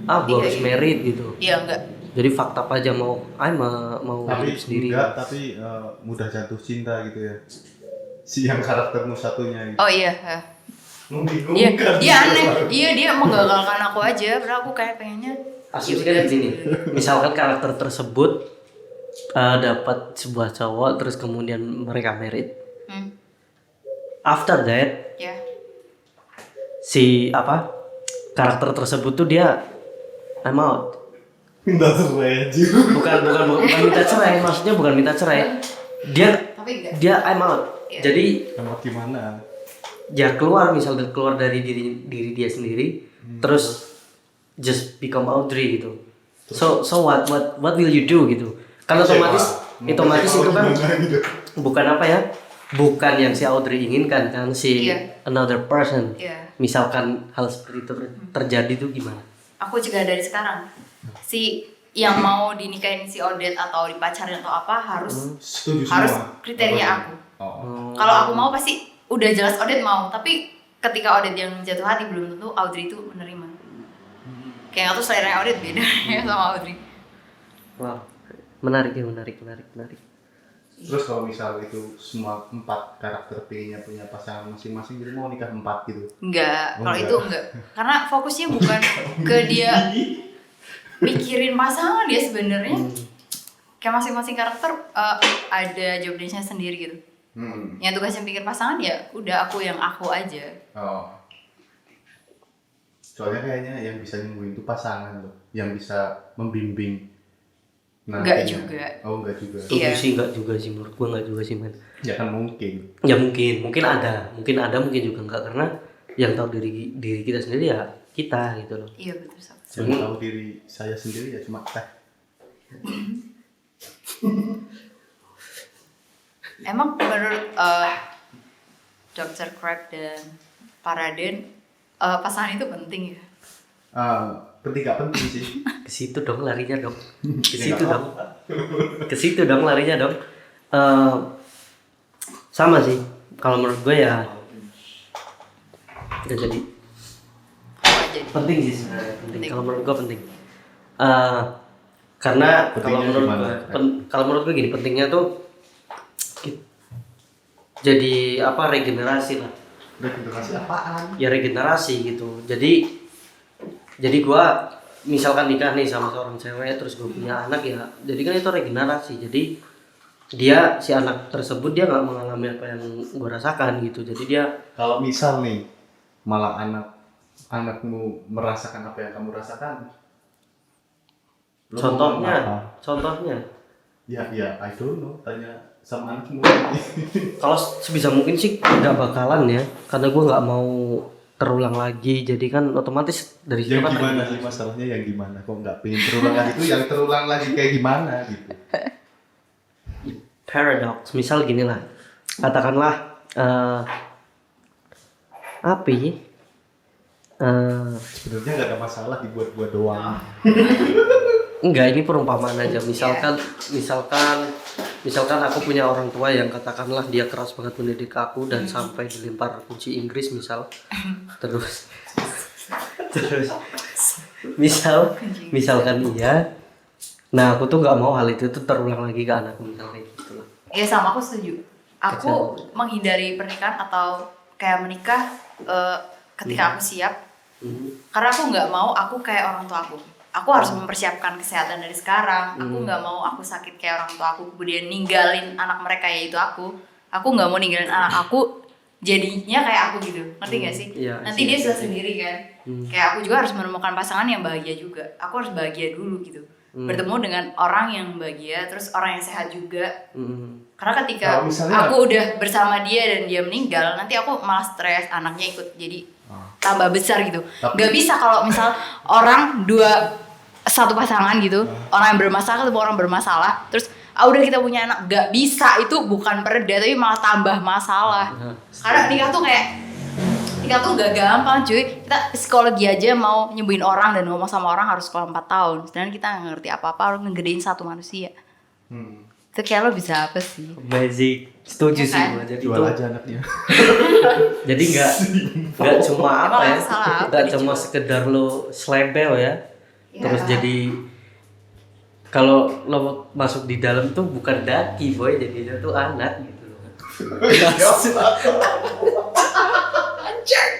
gue Iya, harus iya. married gitu. Iya enggak. Jadi fakta aja mau Tapi hidup sendiri. enggak, tapi mudah jatuh cinta gitu ya. Si yang karaktermu satunya gitu. Oh iya. Membingungkan. Dia aneh. Iya, dia menggagalkan aku aja. Padahal aku kayak pengennya. Asumsikan gini, misalkan karakter tersebut dapat sebuah cowok terus kemudian mereka married. After that Ya. si karakter tersebut tuh dia I'm out. Minta cerai aja. Bukan minta cerai, maksudnya bukan minta cerai. Tapi enggak. Dia I'm out. Iya. Jadi Sama gimana? dia keluar dari diri dia sendiri, terus just become Audrey gitu. So what will you do gitu? Kan otomatis itu kan bukan bukan yang si Audrey inginkan kan, si Iya. another person. Iya. Misalkan hal seperti itu terjadi tuh gimana? Aku juga dari sekarang. Si yang mau dinikahin si Odette atau dipacarin atau apa harus Setuju harus semua. kriteria Apa? aku. Oh. Kalau aku mau pasti udah jelas Odette mau, tapi ketika Odette yang jatuh hati belum tentu Audrey itu menerima. Kayak aku selera Odette beda ya sama Audrey. Wow, menarik. Terus kalau misal itu semua 4 karakter pengennya punya pasangan masing-masing, jadi mau nikah 4 gitu? Enggak, Oh, kalau enggak. itu enggak. Karena fokusnya bukan ke dia mikirin pasangan dia sebenarnya. Kayak masing-masing karakter ada job desk-nya sendiri gitu. Yang tugasnya pikir pasangan ya udah aku aja. Oh. Soalnya kayaknya yang bisa nyembuhin itu pasangan loh, yang bisa membimbing. Enggak nantinya. juga. Oh, enggak juga. Iya. Enggak juga sih menurut gua, enggak juga sih men. Ya kan mungkin. Ya mungkin ada mungkin juga enggak, karena yang tahu diri kita sendiri ya kita gitu loh. Iya betul sama. Yang tahu diri saya sendiri ya cuma teh. Emang menurut Dr. Craig dan Paraden pasangan itu penting ya? Penting gak penting sih. Ke situ dong larinya dong. Ke Ya, situ nggak dong. Ke situ dong larinya dong. Sama sih. Kalau menurut gue ya udah jadi Apa jadi? penting sih sebenarnya, penting. Penting. Kalau menurut gue penting. Karena Pentingnya kalau menurut gue gini, pentingnya tuh jadi regenerasi lah. Regenerasi apaan? Ya regenerasi gitu. Jadi gua misalkan nikah nih sama seorang cewek terus gue punya anak ya, jadi kan itu regenerasi. Jadi si anak tersebut dia nggak mengalami apa yang gue rasakan gitu. Jadi dia Kalau misal nih malah anakmu merasakan apa yang kamu rasakan, lu ngomong apa? contohnya Ya I don't know, tanya sama anakmu. kalau sebisa mungkin sih nggak bakalan ya, karena gue nggak mau terulang lagi. Jadi kan otomatis dari situ Yang kan gimana sih masalahnya, yang gimana kok nggak pengen terulang lagi itu, yang terulang lagi kayak gimana gitu. paradox. Misal gini lah, katakanlah Sebenarnya nggak ada masalah dibuat-buat doang. enggak, ini perumpamaan aja. Misalkan misalkan aku punya orang tua yang katakanlah dia keras banget mendidik aku dan sampai dilempar kunci Inggris misal, terus misalkan iya, nah aku tuh nggak mau hal itu tuh terulang lagi ke anakku misalnya gitu loh. Iya sama, aku setuju. Aku menghindari pernikahan atau kayak menikah ketika aku siap. Karena aku nggak mau aku kayak orang tua aku. Aku harus mempersiapkan kesehatan dari sekarang. Aku nggak mau aku sakit kayak orang tua aku, kemudian ninggalin anak mereka yaitu aku. Aku nggak mau ninggalin anak aku jadinya kayak aku gitu. Ngerti nggak sih? Iya, Nanti dia sudah sendiri kan. Kayak aku juga harus menemukan pasangan yang bahagia juga. Aku harus bahagia dulu gitu. Bertemu dengan orang yang bahagia, terus orang yang sehat juga. Karena ketika Kalau misalnya- aku udah bersama dia dan dia meninggal, nanti aku malah stres, anaknya ikut jadi tambah besar gitu. Gak bisa kalau misal orang satu pasangan gitu, orang yang bermasalah ketemu orang bermasalah, terus udah kita punya anak, gak bisa, itu bukan pereda tapi malah tambah masalah. Karena nikah tuh gak gampang cuy. Kita psikologi aja mau nyembuhin orang dan ngomong sama orang harus sekolah 4 tahun. Sedangkan kita gak ngerti apa-apa, harus ngegedein satu manusia. Itu kayak lo bisa apa sih? Amazing, setuju Iya sih kan? gua. Jadi Jual itu aja anaknya. jadi nggak cuma apa ya, salah apa nggak cuma dijual? sekedar lo slebel ya, Ya. terus jadi kalau lo masuk di dalam tuh bukan daki boy, jadinya tuh anak gitu loh.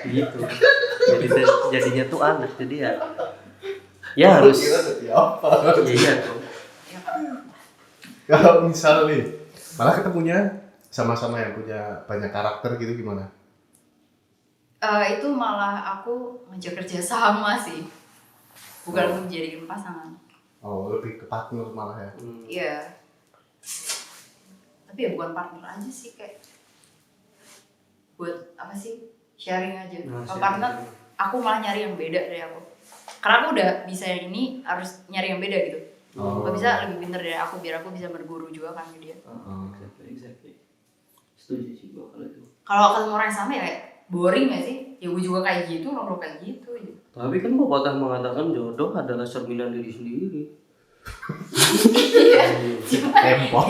Gitu. Jadi jadinya tuh anak, jadi ya harus. Kira apa? Iya tuh. Kalau misal nih, malah ketemunya sama-sama yang punya banyak karakter gitu gimana? Itu malah aku ngajak kerja sama sih, bukan untuk jadiin pasangan. Oh, lebih ke partner malah ya. Iya. Tapi ya bukan partner aja sih, kayak buat apa sih, sharing aja. Nah, Kalau sharing. partner, aku malah nyari yang beda dari aku. Karena aku udah bisa yang ini, harus nyari yang beda gitu. Gak bisa lebih pintar dari aku, biar aku bisa berguru juga kan ke dia. Exactly. Setuju sih gua kalau itu. Kalau ketemu orang yang sama ya kayak boring gak sih? Ya gue juga kayak gitu, nongkrong kayak gitu. Tapi kan pepatah mengatakan jodoh adalah cerminan diri sendiri. Tempong.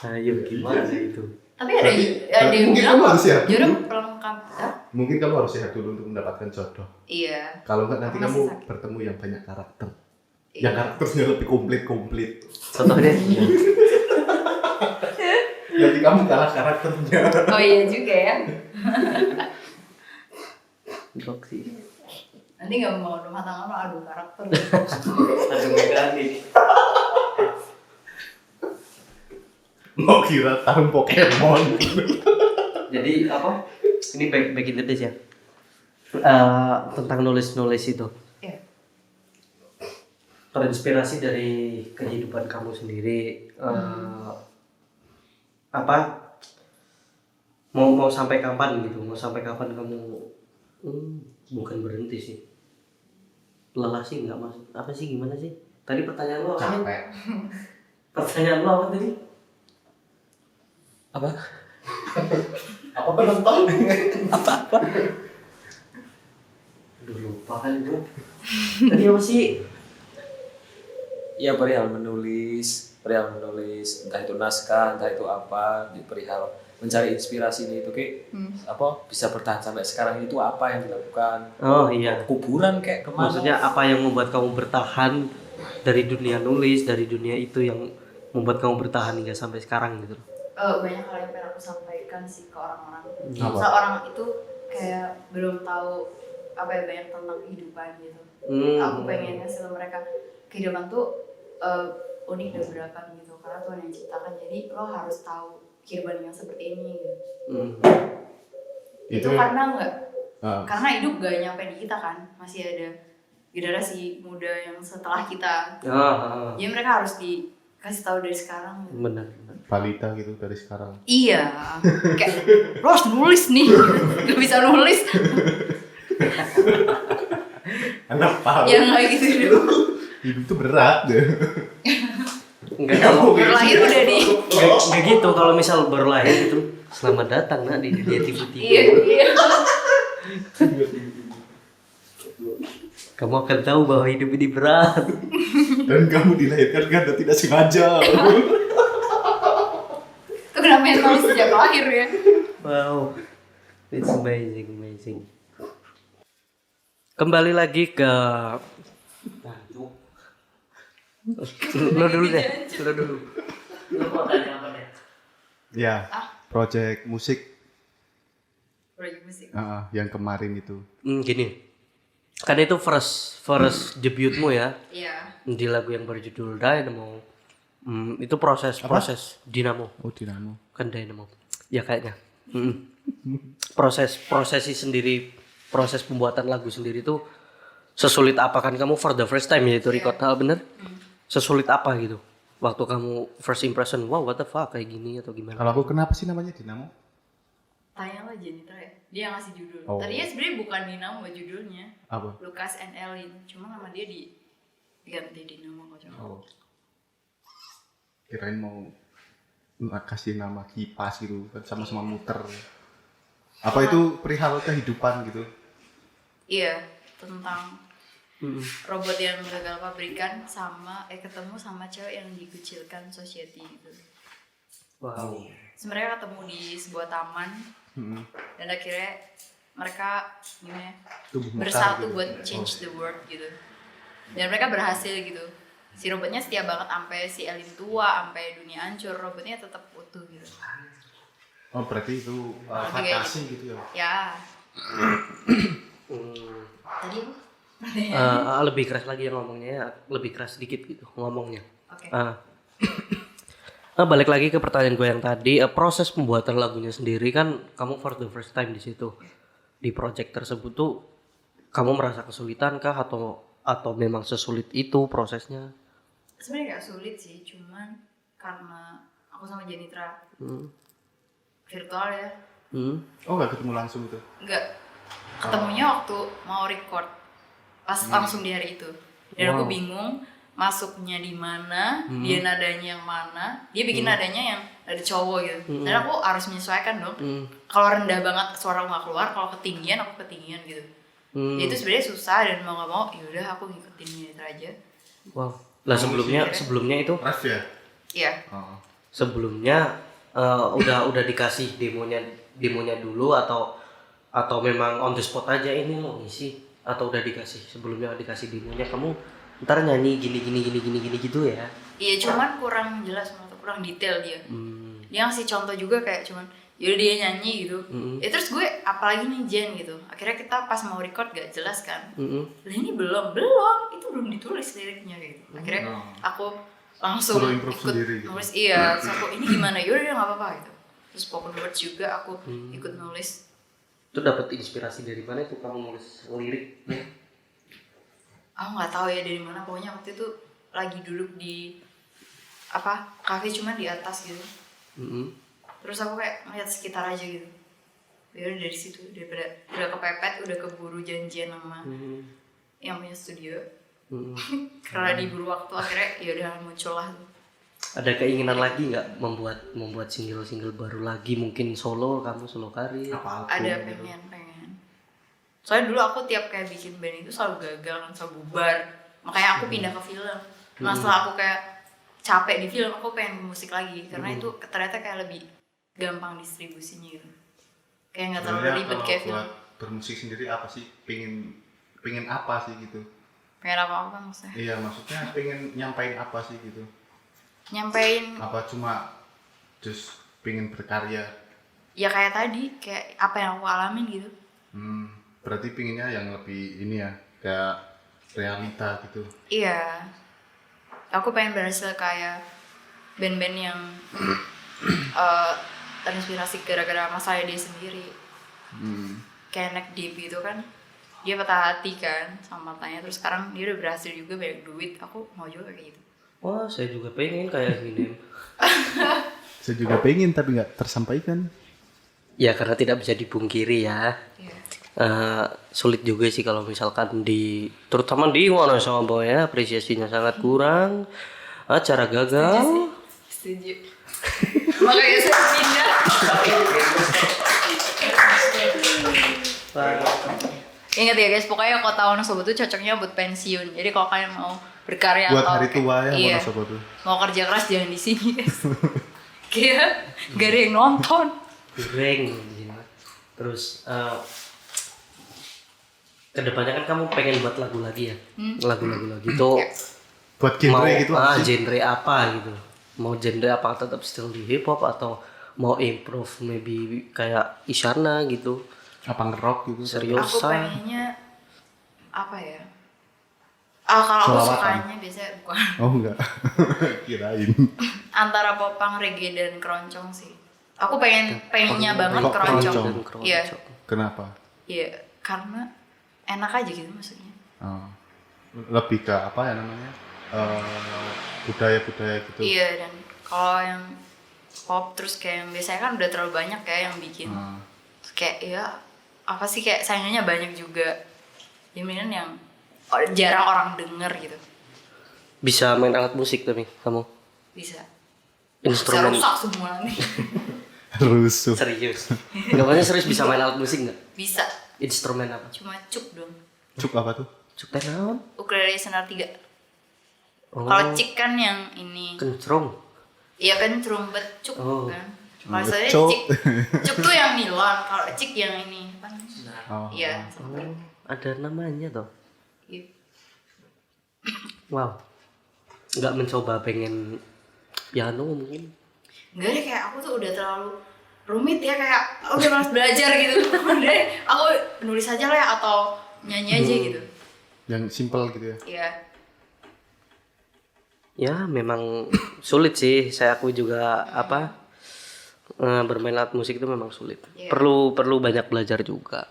Ayo gimana itu? Tapi ada yang mungkin bilang kamu harus ya. jodoh pelengkap. Mungkin kamu harus sehat dulu untuk mendapatkan jodoh. Iya. Kalau enggak nanti Masih kamu sakit. bertemu yang banyak karakter. Iya. Yang karakternya lebih komplit. Contohnya? Jadi kamu kalah karakternya. Oh iya juga ya. Toksi. Nanti nggak mau rumah tangga lo adu karakter. Ada megani. Mau kira tahun Pokemon. Jadi apa? Ini back in the days ya. Tentang nulis itu. Iya. Terinspirasi dari kehidupan kamu sendiri. Apa? Mau sampai kapan gitu? Mau sampai kapan kamu? Bukan berhenti sih. Lelah sih nggak masuk. Apa sih gimana sih? Tadi pertanyaan lo apa? Capek. Pertanyaan lo apa tadi? Apa? Apa penonton? Apa? Aduh lupa kan gue. Tadi apa sih? Ya perihal menulis, entah itu naskah, entah itu apa, perihal mencari inspirasi ini itu apa bisa bertahan sampai sekarang itu apa yang dilakukan? Oh iya. Kuburan kayak kemana? Maksudnya apa yang membuat kamu bertahan dari dunia nulis, dari dunia itu yang membuat kamu bertahan hingga sampai sekarang gitu? Banyak hal yang pengen aku sampaikan sih ke orang-orang. Apa? Misal orang itu kayak belum tahu apa ya, banyak tentang kehidupan gitu. Aku pengen ngasih tau mereka kehidupan tuh unik dan beragam gitu, karena Tuhan yang ciptakan. Jadi lo harus tahu kehidupan yang seperti ini gitu. Itu karena karena hidup gak nyampe di kita kan, masih ada generasi muda yang setelah kita. Jadi mereka harus dikasih tahu dari sekarang gitu. Benar. Balita gitu dari sekarang. Iya, kayak lo harus nulis nih, gak bisa nulis. Kenapa? Yang kayak gitu dulu. Hidup tuh berat deh. Enggak kalau Berlahir udah di. enggak gitu kalau misal baru lahir itu selamat datang nak di dunia TV3. Iya. Kamu akan tahu bahwa hidup ini berat. Dan kamu dilahirkan karena tidak sengaja. Itu namanya tahu sejak lahir ya. Wow, it's amazing. Kembali lagi ke lo dulu deh, lo dulu. Lo mau tanya apa deh? Ya, project musik Proyek musik. yang kemarin itu. Gini, kan itu first debutmu ya Iya. di lagu yang berjudul Dynamo. Itu proses Dynamo, Oh, Dinamo. kan Dynamo. Ya kayaknya. Prosesi sendiri, proses pembuatan lagu sendiri itu sesulit apa kan kamu for the first time ya itu record, bener? Sesulit apa gitu? Waktu kamu first impression, wow what the fuck kayak gini atau gimana? Kalau aku kenapa sih namanya Dinamo? Tanyalah Jenitra ya. Dia yang ngasih judul. Oh. Tadinya sebenarnya bukan Dinamo judulnya. Apa? Lucas and Ellen. Cuma nama dia diganti Dinamo kocok. Oh. Kirain mau kasih nama kipas gitu, kan sama-sama muter. Apa itu perihal kehidupan gitu? Iya, tentang robot yang gagal pabrikan sama ketemu sama cewek yang dikucilkan society gitu. Wow. Sebenarnya ketemu di sebuah taman dan akhirnya mereka gimana ya, Tubuh mekar bersatu gitu. buat change the world gitu. Dan mereka berhasil gitu. Si robotnya setia banget sampai si Elin tua, sampai dunia hancur, robotnya tetap utuh gitu. Oh, berarti itu fantasi gitu ya? Ya. Tadi Lebih keras lagi yang ngomongnya, lebih keras sedikit gitu ngomongnya. Oke. Balik lagi ke pertanyaan gue yang tadi, proses pembuatan lagunya sendiri kan kamu for the first time di situ. Di project tersebut tuh kamu merasa kesulitan kah atau memang sesulit itu prosesnya? Sebenarnya gak sulit sih, cuman karena aku sama Jenitra virtual ya. Oh, nggak ketemu langsung itu? Enggak. Ketemunya waktu mau record. Pas langsung di hari itu. Dan aku bingung masuknya di mana, dia nadanya yang mana, dia bikin nadanya yang nada cowok gitu. Dan aku harus menyesuaikan dong. Kalau rendah banget suara aku gak keluar, kalau ketinggian aku ketinggian gitu. Ya itu sebenarnya susah dan mau gak mau yaudah aku ngikutin Jenitra aja. Wow. Lah sebelumnya itu Ref ya? Iya. Oh. sebelumnya udah dikasih demonya dulu atau memang on the spot aja ini lo ngisi, atau udah sebelumnya dikasih demonya kamu ntar nyanyi gini gitu ya? Iya cuman kurang jelas atau kurang detail dia. Dia ngasih contoh juga kayak cuman yaudah dia nyanyi gitu. Ya terus gue apalagi nih Jen gitu. Akhirnya kita pas mau record gak jelas kan. Lah ini belum itu belum ditulis liriknya gitu. Akhirnya aku langsung Suruh improve ikut sendiri gitu. nulis. Iya, terus aku ini gimana? Yaudah nggak apa-apa gitu. Terus spoken words juga aku ikut nulis. Itu dapat inspirasi dari mana itu kamu nulis liriknya? Aku nggak tahu ya dari mana. Pokoknya waktu itu lagi duduk di kafe cuman di atas gitu. Terus aku kayak ngeliat sekitar aja gitu. Yaudah dari situ daripada udah kepepet, udah keburu janjian sama yang punya studio. Karena diburu waktu akhirnya yaudah muncul lah. Ada keinginan lagi nggak membuat single baru lagi, mungkin solo karir? Ada pengen. Soalnya dulu aku tiap kayak bikin band itu selalu gagal kan, selalu bubar. Makanya aku pindah ke film. Nah setelah aku kayak capek di film, aku pengen musik lagi karena itu ternyata kayak lebih gampang distribusinya gitu. Kayak nggak terlalu ribet kayak film. Buat bermusik sendiri apa sih? Pengen apa sih gitu? Pengen apa maksudnya? Iya, maksudnya pengen nyampein apa sih gitu? Nyampein Apa cuma just pengen berkarya? ya kayak tadi, kayak apa yang aku alamin gitu. Berarti pengennya yang lebih ini ya, kayak realita gitu. Iya. Aku pengen berhasil kayak band-band yang terinspirasi gara-gara masalah dia sendiri. Kayak Neck Deep gitu kan. Dia patah hati kan sama matanya, terus sekarang dia udah berhasil juga, banyak duit. Aku mau juga kayak gitu. Wah, saya juga pengen kayak gini. Saya juga pengen tapi nggak tersampaikan. Ya karena tidak bisa dipungkiri ya. Iya. Sulit juga sih kalau misalkan terutama di Wonosobo ya, apresiasinya sangat kurang, acara gagal. Setuju. Makanya saya pindah. Ingat ya guys, pokoknya Kota Wonosobo tuh cocoknya buat pensiun. Jadi kalau kalian mau berkarya Buat atau hari tua ya iya, Wonosobo tuh. mau kerja keras jangan di sini guys. Kayak gak ada yang nonton. Goreng gitu. Terus kedepannya kan kamu pengen buat lagu lagi ya, lagu-lagu lagi itu Ya. Buat genre mau gitu apa sih? genre apa gitu, mau genre apa, tetap still di hip hop atau mau improve maybe kayak Isyana gitu, Apa ngerok gitu? Aku seriosa. pengennya apa ya? Kalau aku Selawatan. sukanya biasanya bukan Oh enggak. Kirain. antara popang, reggae dan keroncong sih. Aku pengennya banget Kok keroncong. keroncong? Iya, Kenapa? iya karena enak aja gitu maksudnya. Oh. Lebih ke apa ya namanya? Budaya-budaya gitu. Iya, dan kalau yang pop terus kayak yang biasanya kan udah terlalu banyak ya yang bikin. Ah. Kayak ya apa sih, kayak saingannya banyak juga. Jaminan yang jarang orang denger gitu. Bisa main alat musik tapi kamu Bisa instrumen rusak semua nih. Rusuh. serius? Nggak, maksudnya serius bisa main alat musik nggak? Bisa, Instrumen apa? cuma cuk dong. Cuk apa tuh? Cuk tenaun? Ukulele senar 3. Oh, Kalau cik kan yang ini. kencrong. Iya kan trumpet cuk Oh. kan. Kalau saya Cuk. cuk tuh yang nilon, kalau cik yang ini apa namanya? Oh. Iya. Oh, ada namanya toh. Iya. Wow. Nggak mencoba pengen piano mungkin? Enggak deh, kayak aku tuh udah terlalu rumit ya, kayak aku udah malas belajar gitu. Udah aku nulis aja lah ya, atau nyanyi aja gitu. Yang simple gitu ya. Iya. Ya memang sulit sih. Saya aku juga apa bermain alat musik itu memang sulit. Iya. Perlu banyak belajar juga.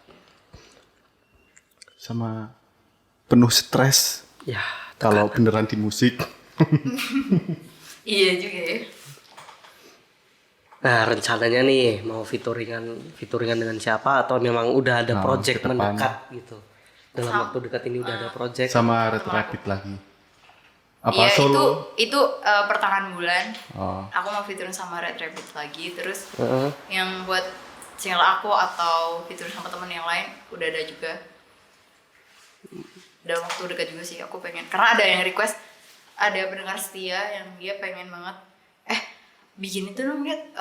Sama penuh stres Ya. kalau beneran di musik. Iya juga ya. Nah rencananya nih mau featuringan dengan siapa atau memang udah ada Nah, project ke depan. mendekat gitu. Dalam waktu dekat ini udah ada project. Sama Red Rabbit lagi. Apa Iya, solo? itu pertengahan bulan. Oh. Aku mau featuring sama Red Rabbit lagi, terus Heeh. yang buat single aku atau featuring sama temen yang lain udah ada juga. Dalam waktu dekat juga sih aku pengen, karena ada yang request, ada pendengar setia yang dia pengen banget bikin itu dong, Liat,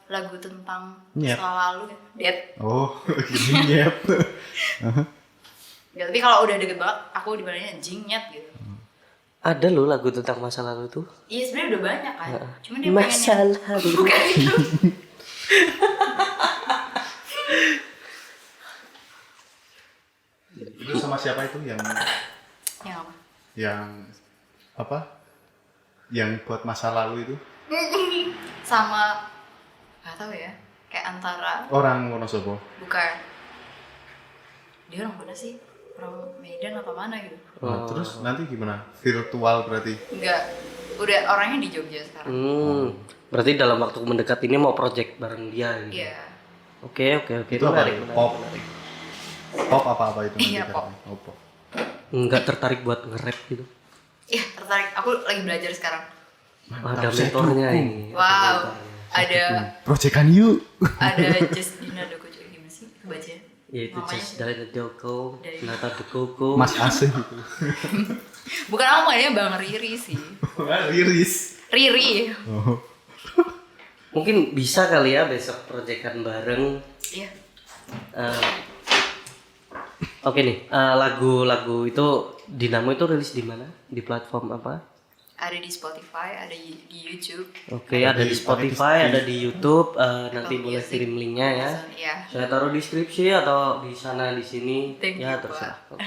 lagu tentang Nyet. masa lalu Liat. Oh, gini nyet. Ya, tapi kalau udah deket banget aku dibilangnya jingnyet gitu. Ada loh lagu tentang masa lalu tuh. Iya sebenarnya udah banyak kan, cuman dia Masa pengen lalu. bukan itu. Itu sama siapa itu yang Yang apa? yang apa? Yang buat masa lalu itu? Sama nggak tahu ya, kayak antara Orang Wonosobo. bukan, dia orang mana sih, orang Medan atau mana gitu. Nah, terus nanti gimana? Virtual berarti? Enggak, udah orangnya di Jogja sekarang. Berarti dalam waktu mendekat ini mau project bareng dia gitu. Iya. Oke. Itu apa? Menarik. Pop. Pop apa itu? nanti Iya, pop. katanya? Oh, pop. Enggak tertarik buat nge-rap gitu. Iya, tertarik. Aku lagi belajar sekarang. Ada mentornya ini. Wow, ada Proyekan yuk. Justina Doko juga, gimana sih itu bacanya? Yaitu Namanya Just dari Doko, Dari- Nata de Coco. Mas Asih gitu. Bukan, aku mainnya Bang Riri sih. Iris. Riri. Oh. Mungkin bisa kali ya besok proyekan bareng. Iya. Eh, Oke nih, lagu-lagu itu Dinamo itu rilis di mana? Di platform apa? Ada di Spotify, ada di YouTube. Oke, ada di Spotify, ada di YouTube. Nanti Apple boleh Music. kirim linknya ya. Iya. Saya taruh di deskripsi atau di sana di sini. Thank Ya you, terserah. Oke.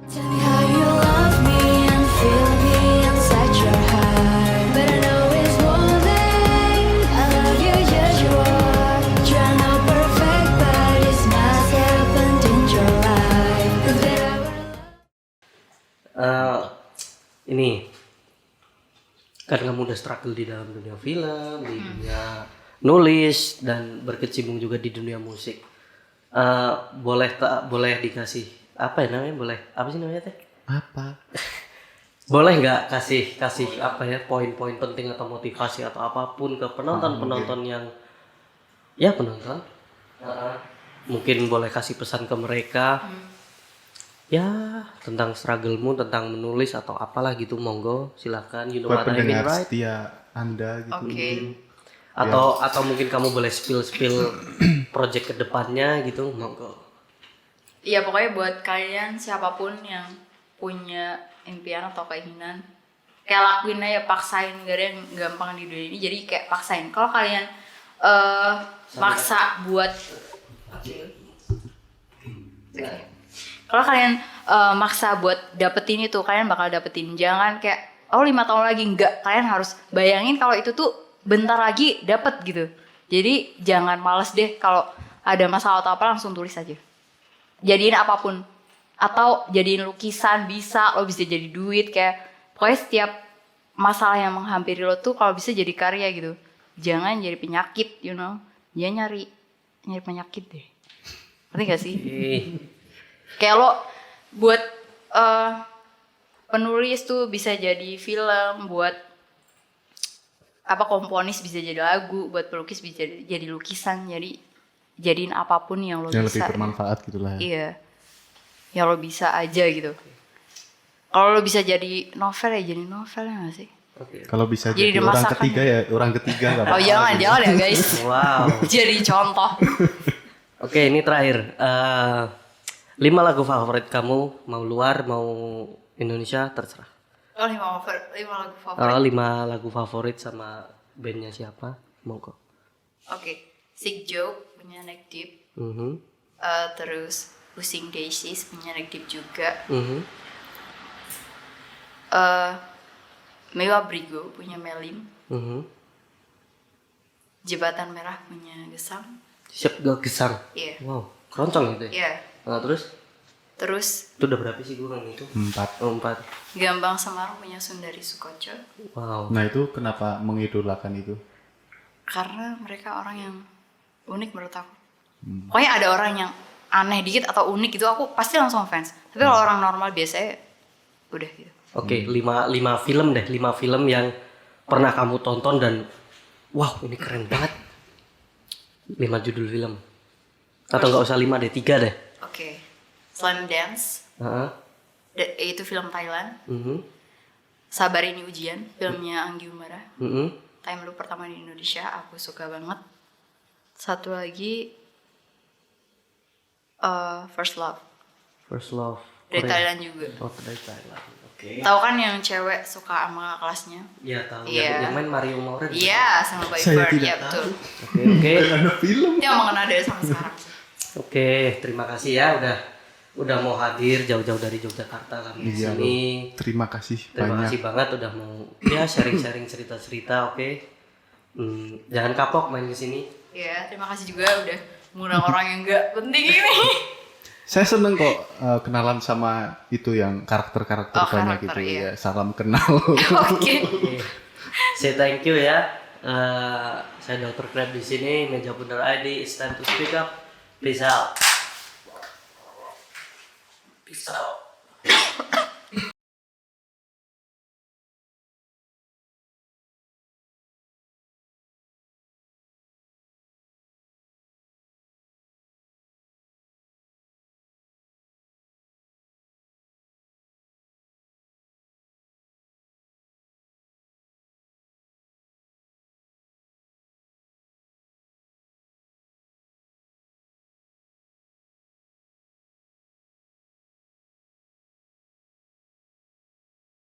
Tell me how you love me and feel me inside your heart. But I know it's one thing, I love you just you are. You're not perfect, but it must happen in your life. 'Cause that I will Ini kan kamu udah struggle di dalam dunia film, di dunia nulis dan berkecimpung juga di dunia musik. Boleh dikasih apa ya namanya? Boleh apa sih namanya teh? Apa? Boleh nggak kasih apa ya poin-poin penting atau motivasi atau apapun ke penonton yang ya penonton. Mungkin boleh kasih pesan ke mereka ya tentang struggle-mu tentang menulis atau apalah gitu, monggo silakan, you know Buat what I mean, pendengar right? setia Anda gitu. Oke. Atau mungkin kamu boleh spill project kedepannya gitu, monggo. Iya pokoknya buat kalian siapapun yang punya impian atau keinginan, kayak lakuin aja, paksain, gak ada yang gampang di dunia ini. Jadi kayak paksain. Kalau kalian maksa buat kalau kalian maksa buat dapetin itu, kalian bakal dapetin. Jangan kayak 5 tahun lagi, enggak. Kalian harus bayangin kalau itu tuh bentar lagi dapet gitu. Jadi jangan males deh kalau ada masalah atau apa, langsung tulis aja. Jadiin apapun, atau jadiin lukisan, bisa, lo bisa jadi duit. Kayak pokoknya setiap masalah yang menghampiri lo tuh kalau bisa jadi karya gitu. Jangan jadi penyakit, you know. Dia nyari penyakit deh. Ngerti gak sih? Kayak lo buat penulis tuh bisa jadi film, buat komponis bisa jadi lagu, buat pelukis bisa jadi lukisan. Jadi jadiin apapun yang lo Yang bisa. lebih bermanfaat gitu lah ya. Iya. Yang lo bisa aja gitu. Kalau lo bisa jadi novel ya jadi novel ya gak sih? Kalau bisa Jadi jadi orang masakan ketiga ya orang ketiga nggak Oh jangan ya guys. Wow. Jadi contoh. Oke, ini terakhir. 5 lagu favorit kamu, mau luar, mau Indonesia, terserah. Oh 5 lagu favorit. 5 lagu favorit sama bandnya siapa? Monggo. Oke. Sick Joke punya Neck Deep. Mhm. Terus Pushing Daisies punya Neck Deep juga. Mhm. Mewa Brigo punya Melim. Mhm. Jembatan Merah punya Gesang. Siap gak gesang? Iya. Wow, keroncong gitu ya? Iya. Nah, terus Terus itu udah berapa sih gue itu? 4. Oh, 4. Gambang Semarang punya Sundari Sukoco. Wow. Nah itu kenapa mengidolakan itu? Karena mereka orang yang unik menurut aku. Pokoknya ada orang yang aneh dikit atau unik gitu, aku pasti langsung fans. Tapi kalau orang normal biasanya udah gitu. Oke, 5 film deh, 5 film yang pernah kamu tonton dan wow, ini keren banget. 5 judul film. Atau nggak usah 5 deh, 3 deh. Oke. Slam Dance, Heeh. itu film Thailand. Mhm. Sabar Ini Ujian, filmnya Anggi Umara. Mhm. Time Loop pertama di Indonesia, aku suka banget. Satu lagi First Love First Love. dari Korea. Thailand juga. Oh, dari Thailand. Oke. Tahu kan yang cewek suka sama kelasnya? Iya, tahu. Iya. Yang main Mario Maurer. Iya, sama Boy Saya Bird, tidak ya betul. Oke, oke. Ada film. Itu yang mengena dari sampai sekarang. Oke, terima kasih ya udah mau hadir jauh-jauh dari Yogyakarta kami di Iya sini. loh. Terima kasih Terima banyak. kasih banget udah mau sharing-sharing cerita-cerita, oke. Jangan kapok main ke sini. Iya, terima kasih juga udah mengundang orang yang gak penting ini. Saya seneng kok kenalan sama itu yang karakter-karakter Oh, banyak karakter, gitu iya. ya. Salam kenal. Oke. Oke. Say thank you ya. Saya Dr. Crab di sini, Meja Bundar ID. It's time to speak up. Peace out. Peace out.